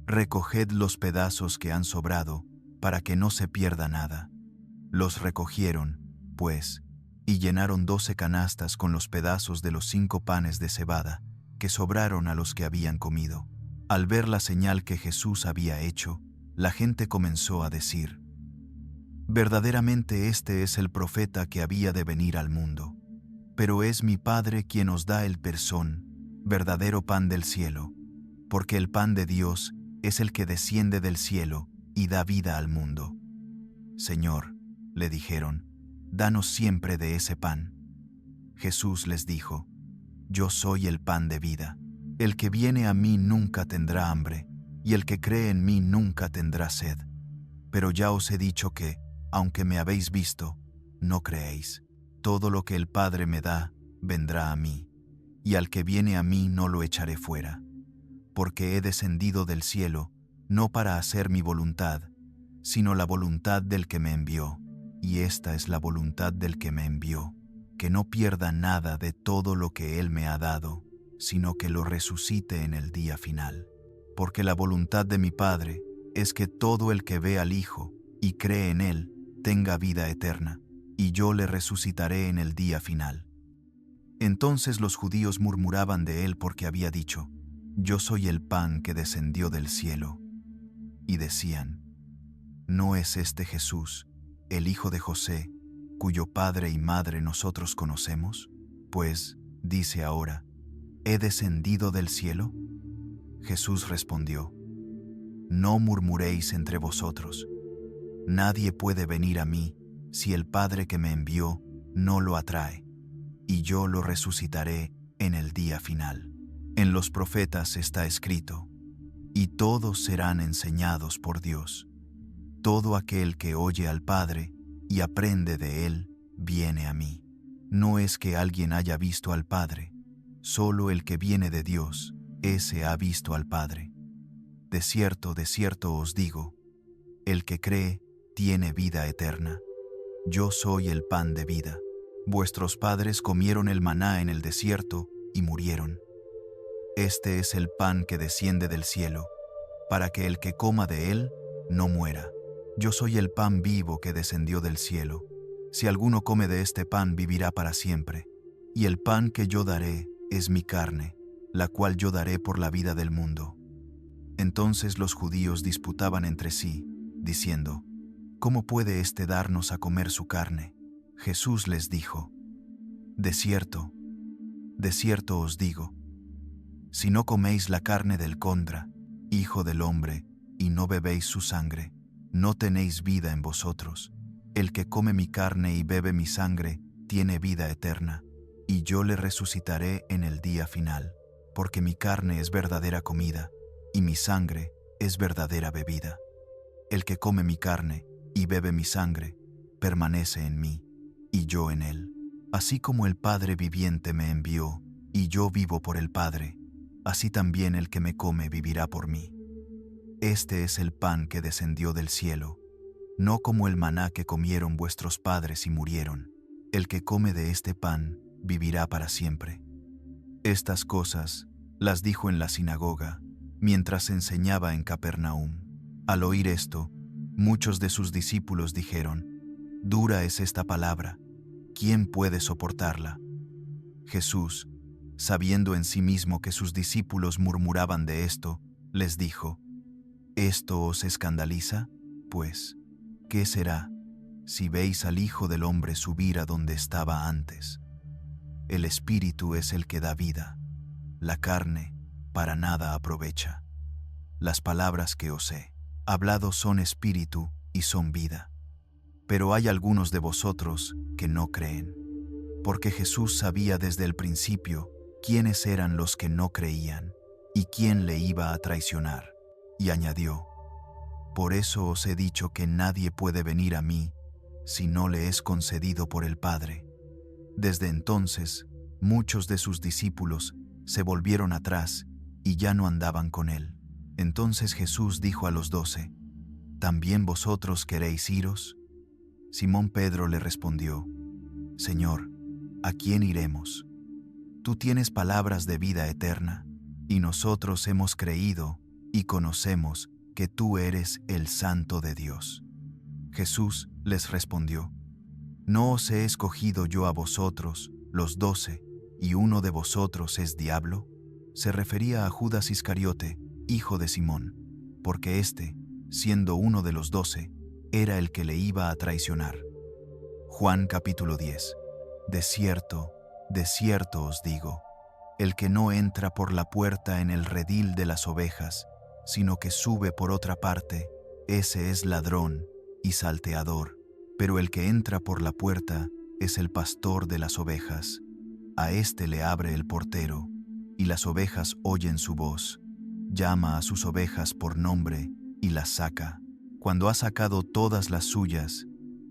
Speaker 1: «Recoged los pedazos que han sobrado, para que no se pierda nada». Los recogieron, pues, y llenaron 12 canastas con los pedazos de los 5 panes de cebada, que sobraron a los que habían comido. Al ver la señal que Jesús había hecho, la gente comenzó a decir: «Verdaderamente este es el profeta que había de venir al mundo». Pero es mi Padre quien os da el persón, verdadero pan del cielo, porque el pan de Dios es el que desciende del cielo y da vida al mundo. «Señor», le dijeron, «danos siempre de ese pan». Jesús les dijo: «Yo soy el pan de vida. El que viene a mí nunca tendrá hambre, y el que cree en mí nunca tendrá sed. Pero ya os he dicho que, aunque me habéis visto, no creéis. Todo lo que el Padre me da, vendrá a mí, y al que viene a mí no lo echaré fuera. Porque he descendido del cielo, no para hacer mi voluntad, sino la voluntad del que me envió, y esta es la voluntad del que me envió, que no pierda nada de todo lo que él me ha dado, sino que lo resucite en el día final. Porque la voluntad de mi Padre es que todo el que ve al Hijo y cree en él tenga vida eterna, y yo le resucitaré en el día final». Entonces los judíos murmuraban de él porque había dicho: «Yo soy el pan que descendió del cielo». Y decían: ¿no es este Jesús, el hijo de José, cuyo padre y madre nosotros conocemos? Pues, dice ahora: ¿he descendido del cielo? Jesús respondió: «No murmuréis entre vosotros. Nadie puede venir a mí si el Padre que me envió no lo atrae, y yo lo resucitaré en el día final». En los profetas está escrito: «Y todos serán enseñados por Dios». Todo aquel que oye al Padre y aprende de él, viene a mí. No es que alguien haya visto al Padre, solo el que viene de Dios, ese ha visto al Padre. De cierto os digo, El que cree tiene vida eterna. Yo soy el pan de vida. Vuestros padres comieron el maná en el desierto y murieron. Este es el pan que desciende del cielo, para que el que coma de él no muera. Yo soy el pan vivo que descendió del cielo. Si alguno come de este pan, vivirá para siempre. Y el pan que yo daré es mi carne, la cual yo daré por la vida del mundo. Entonces los judíos disputaban entre sí, diciendo: ¿Cómo puede éste darnos a comer su carne? Jesús les dijo: de cierto os digo, si no coméis la carne del contra, Hijo del Hombre, y no bebéis su sangre, no tenéis vida en vosotros. El que come mi carne y bebe mi sangre tiene vida eterna, y yo le resucitaré en el día final, porque mi carne es verdadera comida, y mi sangre es verdadera bebida. El que come mi carne y bebe mi sangre permanece en mí, y yo en él. Así como el Padre viviente me envió, y yo vivo por el Padre, así también el que me come vivirá por mí. Este es el pan que descendió del cielo, no como el maná que comieron vuestros padres y murieron. El que come de este pan vivirá para siempre. Estas cosas las dijo en la sinagoga, mientras enseñaba en Capernaum. Al oír esto, muchos de sus discípulos dijeron: «Dura es esta palabra, ¿quién puede soportarla?». Jesús, sabiendo en sí mismo que sus discípulos murmuraban de esto, les dijo: ¿Esto os escandaliza? Pues, ¿qué será si veis al Hijo del Hombre subir a donde estaba antes? El Espíritu es el que da vida, la carne para nada aprovecha. Las palabras que os he hablado son espíritu y son vida. Pero hay algunos de vosotros que no creen. Porque Jesús sabía desde el principio quiénes eran los que no creían y quién le iba a traicionar. Y añadió: «Por eso os he dicho que nadie puede venir a mí si no le es concedido por el Padre». Desde entonces, muchos de sus discípulos se volvieron atrás y ya no andaban con él. Entonces Jesús dijo a los 12: «¿También vosotros queréis iros?». Simón Pedro le respondió: «Señor, ¿a quién iremos? Tú tienes palabras de vida eterna, y nosotros hemos creído y conocemos que tú eres el Santo de Dios». Jesús les respondió: «¿No os he escogido yo a vosotros, los 12, y uno de vosotros es diablo?». Se refería a Judas Iscariote, hijo de Simón, porque éste, siendo uno de los 12, era el que le iba a traicionar. Juan capítulo 10. De cierto os digo, el que no entra por la puerta en el redil de las ovejas, sino que sube por otra parte, ese es ladrón y salteador, pero el que entra por la puerta es el pastor de las ovejas. A éste le abre el portero, y las ovejas oyen su voz. Llama a sus ovejas por nombre y las saca. Cuando ha sacado todas las suyas,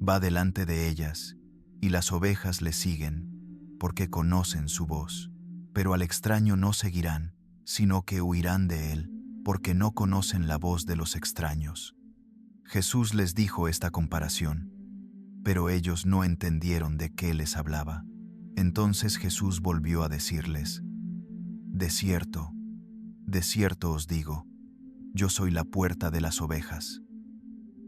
Speaker 1: va delante de ellas, y las ovejas le siguen, porque conocen su voz. Pero al extraño no seguirán, sino que huirán de él, porque no conocen la voz de los extraños. Jesús les dijo esta comparación, pero ellos no entendieron de qué les hablaba. Entonces Jesús volvió a decirles: de cierto os digo, yo soy la puerta de las ovejas.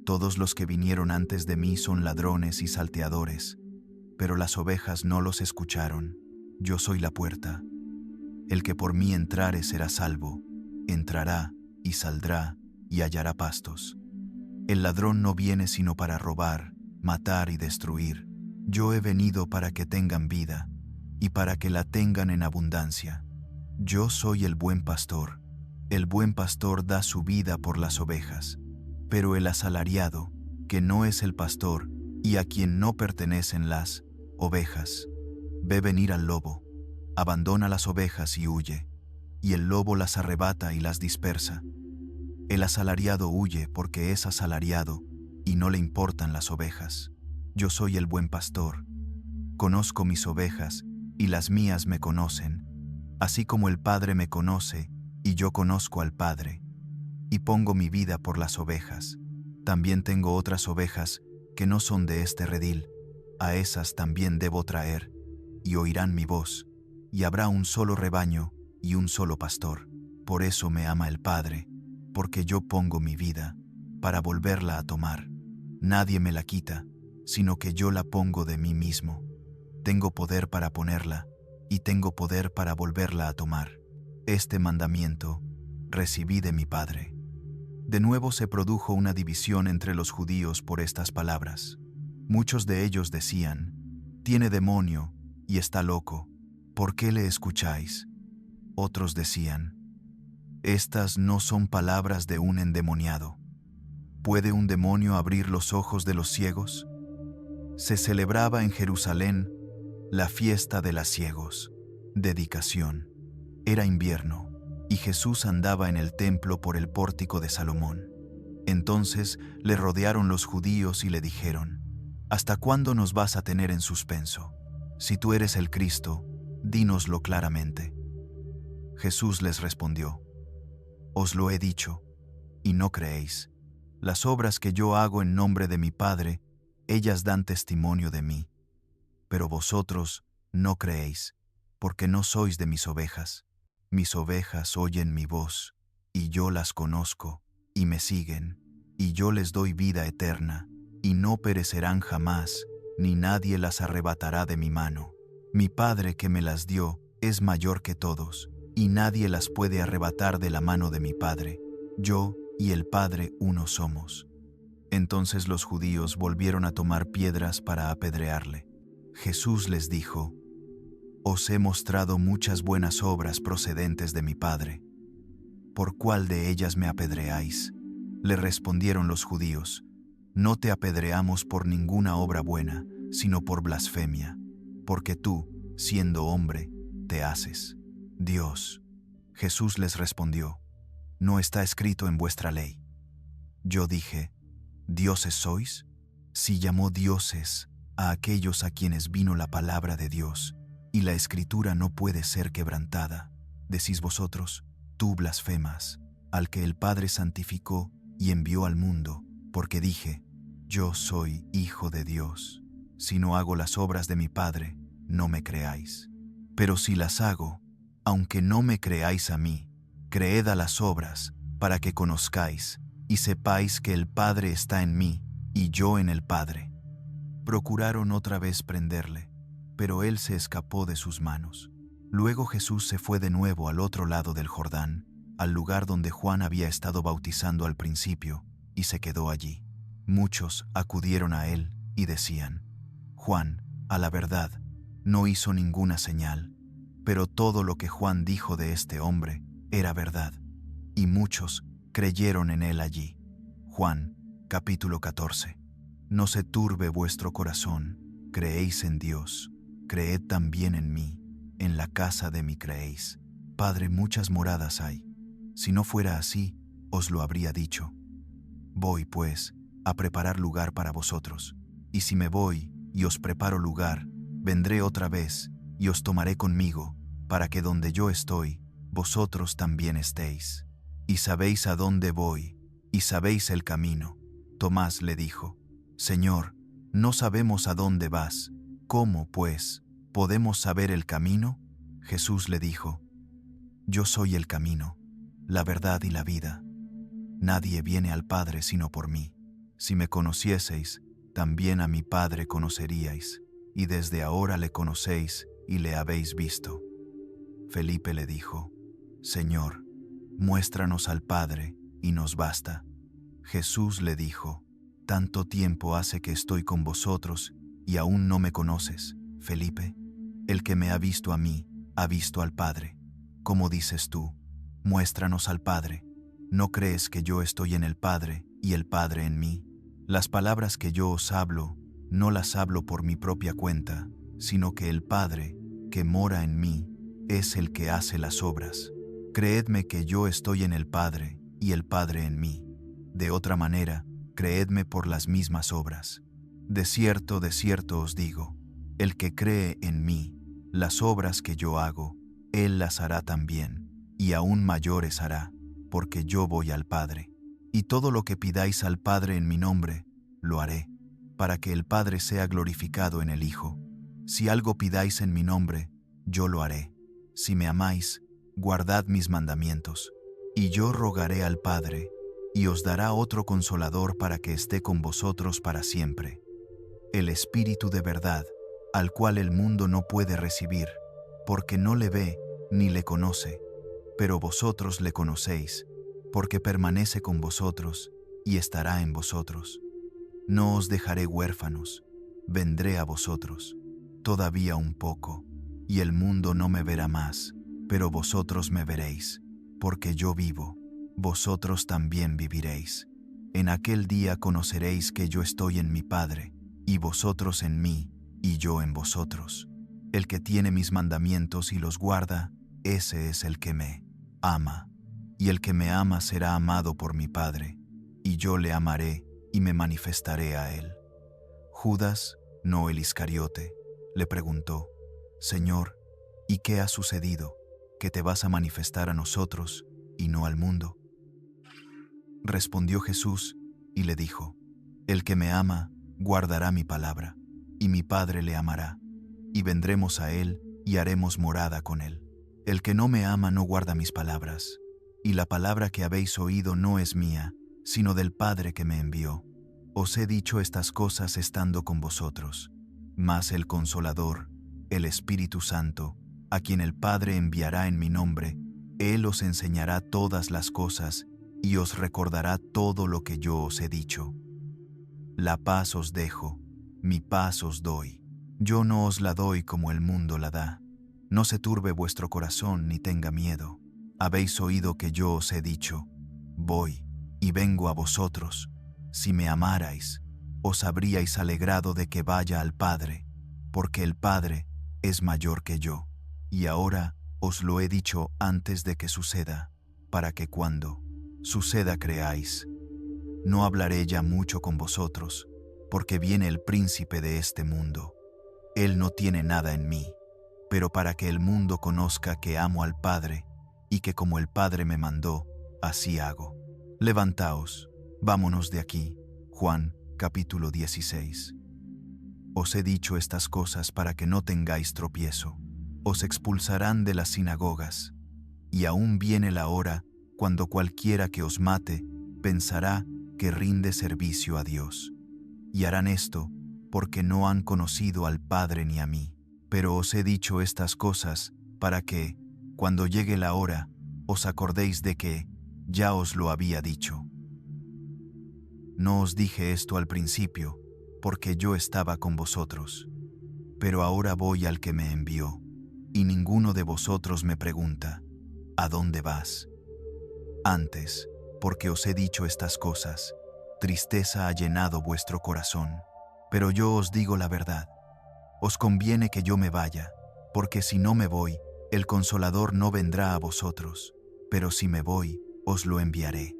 Speaker 1: Todos los que vinieron antes de mí son ladrones y salteadores, pero las ovejas no los escucharon. Yo soy la puerta. El que por mí entrare será salvo, entrará y saldrá y hallará pastos. El ladrón no viene sino para robar, matar y destruir. Yo he venido para que tengan vida, y para que la tengan en abundancia. Yo soy el buen pastor. El buen pastor da su vida por las ovejas. Pero el asalariado, que no es el pastor, y a quien no pertenecen las ovejas, ve venir al lobo, abandona las ovejas y huye, y el lobo las arrebata y las dispersa. El asalariado huye porque es asalariado, y no le importan las ovejas. Yo soy el buen pastor. Conozco mis ovejas, y las mías me conocen, así como el Padre me conoce, y yo conozco al Padre, y pongo mi vida por las ovejas. También tengo otras ovejas que no son de este redil, a esas también debo traer, y oirán mi voz, y habrá un solo rebaño y un solo pastor. Por eso me ama el Padre, porque yo pongo mi vida para volverla a tomar. Nadie me la quita, sino que yo la pongo de mí mismo. Tengo poder para ponerla, y tengo poder para volverla a tomar. Este mandamiento recibí de mi Padre. De nuevo se produjo una división entre los judíos por estas palabras. Muchos de ellos decían: «Tiene demonio y está loco, ¿por qué le escucháis?». Otros decían: «Estas no son palabras de un endemoniado. ¿Puede un demonio abrir los ojos de los ciegos?». Se celebraba en Jerusalén la fiesta de las ciegos, dedicación. Era invierno, y Jesús andaba en el templo por el pórtico de Salomón. Entonces le rodearon los judíos y le dijeron: «¿Hasta cuándo nos vas a tener en suspenso? Si tú eres el Cristo, dínoslo claramente». Jesús les respondió: «Os lo he dicho, y no creéis. Las obras que yo hago en nombre de mi Padre, ellas dan testimonio de mí. Pero vosotros no creéis, porque no sois de mis ovejas. Mis ovejas oyen mi voz, y yo las conozco, y me siguen, y yo les doy vida eterna, y no perecerán jamás, ni nadie las arrebatará de mi mano. Mi Padre que me las dio es mayor que todos, y nadie las puede arrebatar de la mano de mi Padre. Yo y el Padre uno somos». Entonces los judíos volvieron a tomar piedras para apedrearle. Jesús les dijo: «Os he mostrado muchas buenas obras procedentes de mi Padre. ¿Por cuál de ellas me apedreáis?». Le respondieron los judíos: «No te apedreamos por ninguna obra buena, sino por blasfemia, porque tú, siendo hombre, te haces Dios». Jesús les respondió: «¿No está escrito en vuestra ley? Yo dije: ¿dioses sois?». Si llamó dioses a aquellos a quienes vino la palabra de Dios, y la Escritura no puede ser quebrantada, decís vosotros: «Tú blasfemas al que el Padre santificó y envió al mundo», porque dije: «Yo soy hijo de Dios». Si no hago las obras de mi Padre, no me creáis. Pero si las hago, aunque no me creáis a mí, creed a las obras, para que conozcáis y sepáis que el Padre está en mí y yo en el Padre. Procuraron otra vez prenderle, pero él se escapó de sus manos. Luego Jesús se fue de nuevo al otro lado del Jordán, al lugar donde Juan había estado bautizando al principio, y se quedó allí. Muchos acudieron a él y decían: «Juan, a la verdad, no hizo ninguna señal, pero todo lo que Juan dijo de este hombre era verdad». Y muchos creyeron en él allí. Juan, capítulo 14. No se turbe vuestro corazón, creéis en Dios, creed también en mí. En la casa de mi creéis. Padre, muchas moradas hay. Si no fuera así, os lo habría dicho. Voy, pues, a preparar lugar para vosotros. Y si me voy y os preparo lugar, vendré otra vez y os tomaré conmigo, para que donde yo estoy, vosotros también estéis. Y sabéis a dónde voy, y sabéis el camino. Tomás le dijo: «Señor, no sabemos a dónde vas. ¿Cómo, pues, podemos saber el camino?». Jesús le dijo: «Yo soy el camino, la verdad y la vida. Nadie viene al Padre sino por mí. Si me conocieseis, también a mi Padre conoceríais, y desde ahora le conocéis y le habéis visto». Felipe le dijo: «Señor, muéstranos al Padre, y nos basta». Jesús le dijo: «¿Tanto tiempo hace que estoy con vosotros, y aún no me conoces, Felipe? El que me ha visto a mí, ha visto al Padre. ¿Cómo dices tú: muéstranos al Padre? ¿No crees que yo estoy en el Padre, y el Padre en mí? Las palabras que yo os hablo, no las hablo por mi propia cuenta, sino que el Padre, que mora en mí, es el que hace las obras. Creedme que yo estoy en el Padre, y el Padre en mí. De otra manera, creedme por las mismas obras. De cierto os digo, el que cree en mí, las obras que yo hago, él las hará también, y aún mayores hará, porque yo voy al Padre». Y todo lo que pidáis al Padre en mi nombre, lo haré, para que el Padre sea glorificado en el Hijo. Si algo pidáis en mi nombre, yo lo haré. Si me amáis, guardad mis mandamientos. Y yo rogaré al Padre, y os dará otro Consolador para que esté con vosotros para siempre. El Espíritu de verdad, al cual el mundo no puede recibir, porque no le ve ni le conoce, pero vosotros le conocéis, porque permanece con vosotros y estará en vosotros. No os dejaré huérfanos, vendré a vosotros. Todavía un poco, y el mundo no me verá más, pero vosotros me veréis, porque yo vivo, vosotros también viviréis. En aquel día conoceréis que yo estoy en mi Padre, y vosotros en mí, y yo en vosotros. El que tiene mis mandamientos y los guarda, ese es el que me ama. Y el que me ama será amado por mi Padre, y yo le amaré y me manifestaré a él. Judas, no el Iscariote, le preguntó: Señor, ¿y qué ha sucedido, que te vas a manifestar a nosotros y no al mundo? Respondió Jesús y le dijo: El que me ama, guardará mi palabra, y mi Padre le amará, y vendremos a él y haremos morada con él. El que no me ama no guarda mis palabras, y la palabra que habéis oído no es mía, sino del Padre que me envió. Os he dicho estas cosas estando con vosotros. Mas el Consolador, el Espíritu Santo, a quien el Padre enviará en mi nombre, Él os enseñará todas las cosas y os recordará todo lo que yo os he dicho. La paz os dejo, mi paz os doy. Yo no os la doy como el mundo la da. No se turbe vuestro corazón ni tenga miedo. Habéis oído que yo os he dicho: voy y vengo a vosotros. Si me amarais, os habríais alegrado de que vaya al Padre, porque el Padre es mayor que yo. Y ahora os lo he dicho antes de que suceda, para que cuando suceda creáis. No hablaré ya mucho con vosotros, porque viene el príncipe de este mundo. Él no tiene nada en mí, pero para que el mundo conozca que amo al Padre, y que como el Padre me mandó, así hago. Levantaos, vámonos de aquí. Juan, capítulo 16. Os he dicho estas cosas para que no tengáis tropiezo. Os expulsarán de las sinagogas, y aún viene la hora cuando cualquiera que os mate pensará que rinde servicio a Dios. Y harán esto porque no han conocido al Padre ni a mí. Pero os he dicho estas cosas para que, cuando llegue la hora, os acordéis de que ya os lo había dicho. No os dije esto al principio, porque yo estaba con vosotros. Pero ahora voy al que me envió, y ninguno de vosotros me pregunta: ¿a dónde vas? Antes, porque os he dicho estas cosas, tristeza ha llenado vuestro corazón. Pero yo os digo la verdad. Os conviene que yo me vaya, porque si no me voy, el Consolador no vendrá a vosotros, pero si me voy, os lo enviaré.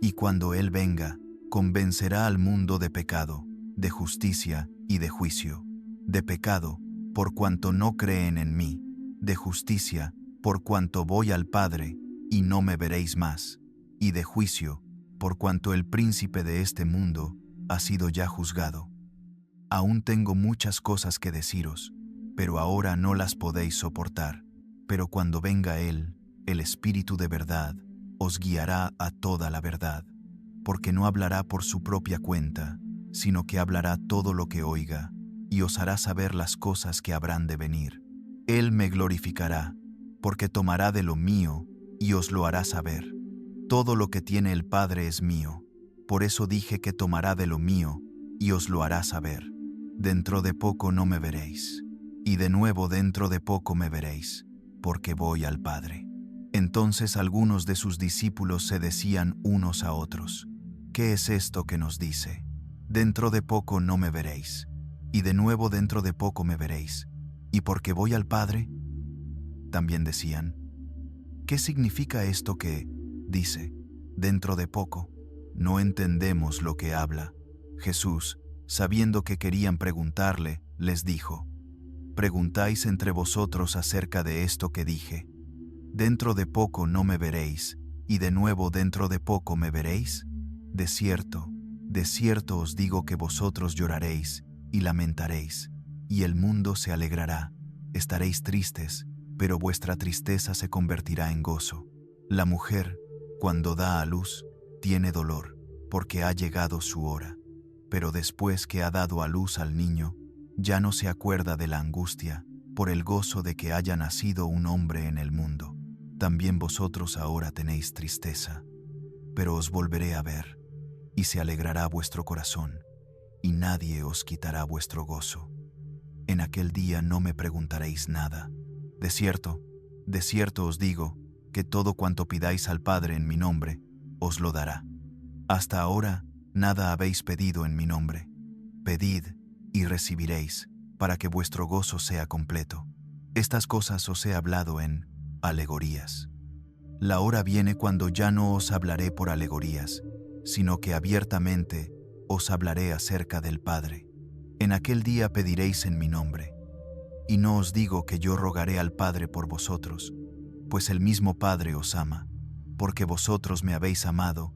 Speaker 1: Y cuando Él venga, convencerá al mundo de pecado, de justicia y de juicio. De pecado, por cuanto no creen en mí; de justicia, por cuanto voy al Padre, y no me veréis más; y de juicio, por cuanto el príncipe de este mundo ha sido ya juzgado. Aún tengo muchas cosas que deciros, pero ahora no las podéis soportar. Pero cuando venga Él, el Espíritu de verdad, os guiará a toda la verdad, porque no hablará por su propia cuenta, sino que hablará todo lo que oiga, y os hará saber las cosas que habrán de venir. Él me glorificará, porque tomará de lo mío y os lo hará saber. Todo lo que tiene el Padre es mío, por eso dije que tomará de lo mío y os lo hará saber. Dentro de poco no me veréis, y de nuevo dentro de poco me veréis, porque voy al Padre. Entonces algunos de sus discípulos se decían unos a otros: ¿qué es esto que nos dice? Dentro de poco no me veréis, y de nuevo dentro de poco me veréis, ¿y porque voy al Padre? También decían: ¿qué significa esto que dice, dentro de poco? No entendemos lo que habla. Jesús, sabiendo que querían preguntarle, les dijo: ¿preguntáis entre vosotros acerca de esto que dije? Dentro de poco no me veréis, y de nuevo dentro de poco me veréis. de cierto os digo que vosotros lloraréis y lamentaréis, y el mundo se alegrará. Estaréis tristes, pero vuestra tristeza se convertirá en gozo. La mujer, cuando da a luz, tiene dolor, porque ha llegado su hora. Pero después que ha dado a luz al niño, ya no se acuerda de la angustia, por el gozo de que haya nacido un hombre en el mundo. También vosotros ahora tenéis tristeza, pero os volveré a ver, y se alegrará vuestro corazón, y nadie os quitará vuestro gozo. En aquel día no me preguntaréis nada. De cierto os digo, que todo cuanto pidáis al Padre en mi nombre, os lo dará. Hasta ahora, nada habéis pedido en mi nombre. Pedid y recibiréis, para que vuestro gozo sea completo. Estas cosas os he hablado en alegorías. La hora viene cuando ya no os hablaré por alegorías, sino que abiertamente os hablaré acerca del Padre. En aquel día pediréis en mi nombre. Y no os digo que yo rogaré al Padre por vosotros, pues el mismo Padre os ama, porque vosotros me habéis amado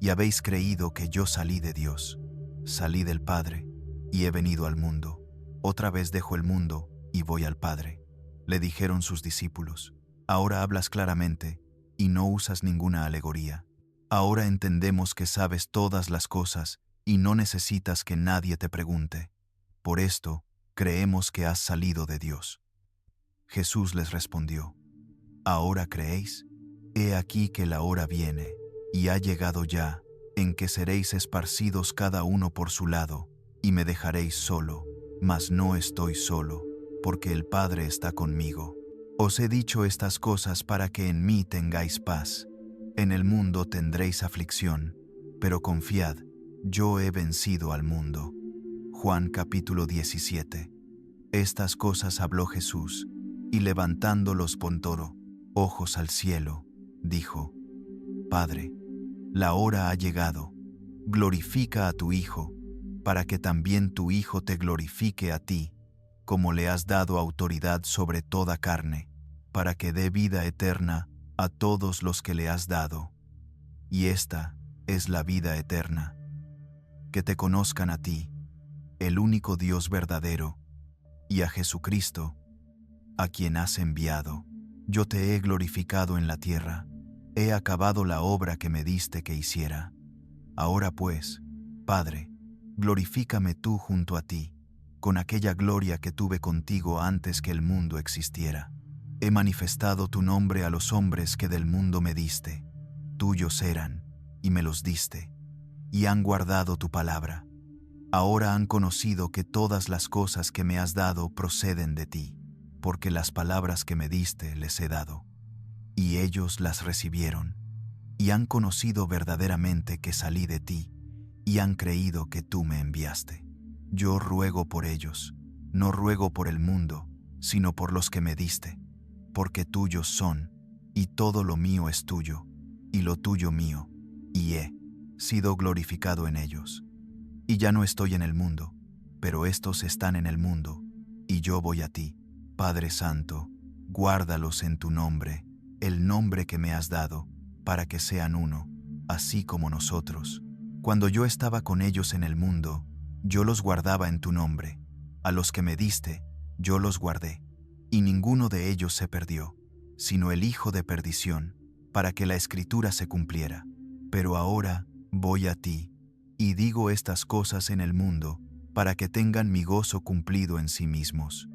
Speaker 1: y habéis creído que yo salí de Dios. Salí del Padre y he venido al mundo. Otra vez dejo el mundo y voy al Padre. Le dijeron sus discípulos: ahora hablas claramente y no usas ninguna alegoría. Ahora entendemos que sabes todas las cosas y no necesitas que nadie te pregunte. Por esto, creemos que has salido de Dios. Jesús les respondió: ¿ahora creéis? He aquí que la hora viene, y ha llegado ya, en que seréis esparcidos cada uno por su lado, y me dejaréis solo, mas no estoy solo, porque el Padre está conmigo. Os he dicho estas cosas para que en mí tengáis paz. En el mundo tendréis aflicción, pero confiad, yo he vencido al mundo. Juan capítulo 17. Estas cosas habló Jesús, y levantando los ojos al cielo, dijo: Padre, la hora ha llegado, glorifica a tu Hijo, para que también tu Hijo te glorifique a ti, como le has dado autoridad sobre toda carne, para que dé vida eterna a todos los que le has dado. Y esta es la vida eterna, que te conozcan a ti, el único Dios verdadero, y a Jesucristo, a quien has enviado. Yo te he glorificado en la tierra, he acabado la obra que me diste que hiciera. Ahora pues, Padre, glorifícame tú junto a ti, con aquella gloria que tuve contigo antes que el mundo existiera. He manifestado tu nombre a los hombres que del mundo me diste. Tuyos eran, y me los diste, y han guardado tu palabra. Ahora han conocido que todas las cosas que me has dado proceden de ti, porque las palabras que me diste les he dado, y ellos las recibieron, y han conocido verdaderamente que salí de ti, y han creído que tú me enviaste. Yo ruego por ellos, no ruego por el mundo, sino por los que me diste, porque tuyos son, y todo lo mío es tuyo, y lo tuyo mío, y he sido glorificado en ellos. Y ya no estoy en el mundo, pero estos están en el mundo, y yo voy a ti. Padre Santo, guárdalos en tu nombre, el nombre que me has dado, para que sean uno, así como nosotros. Cuando yo estaba con ellos en el mundo, yo los guardaba en tu nombre. A los que me diste, yo los guardé, y ninguno de ellos se perdió, sino el hijo de perdición, para que la Escritura se cumpliera. Pero ahora voy a ti, y digo estas cosas en el mundo, para que tengan mi gozo cumplido en sí mismos.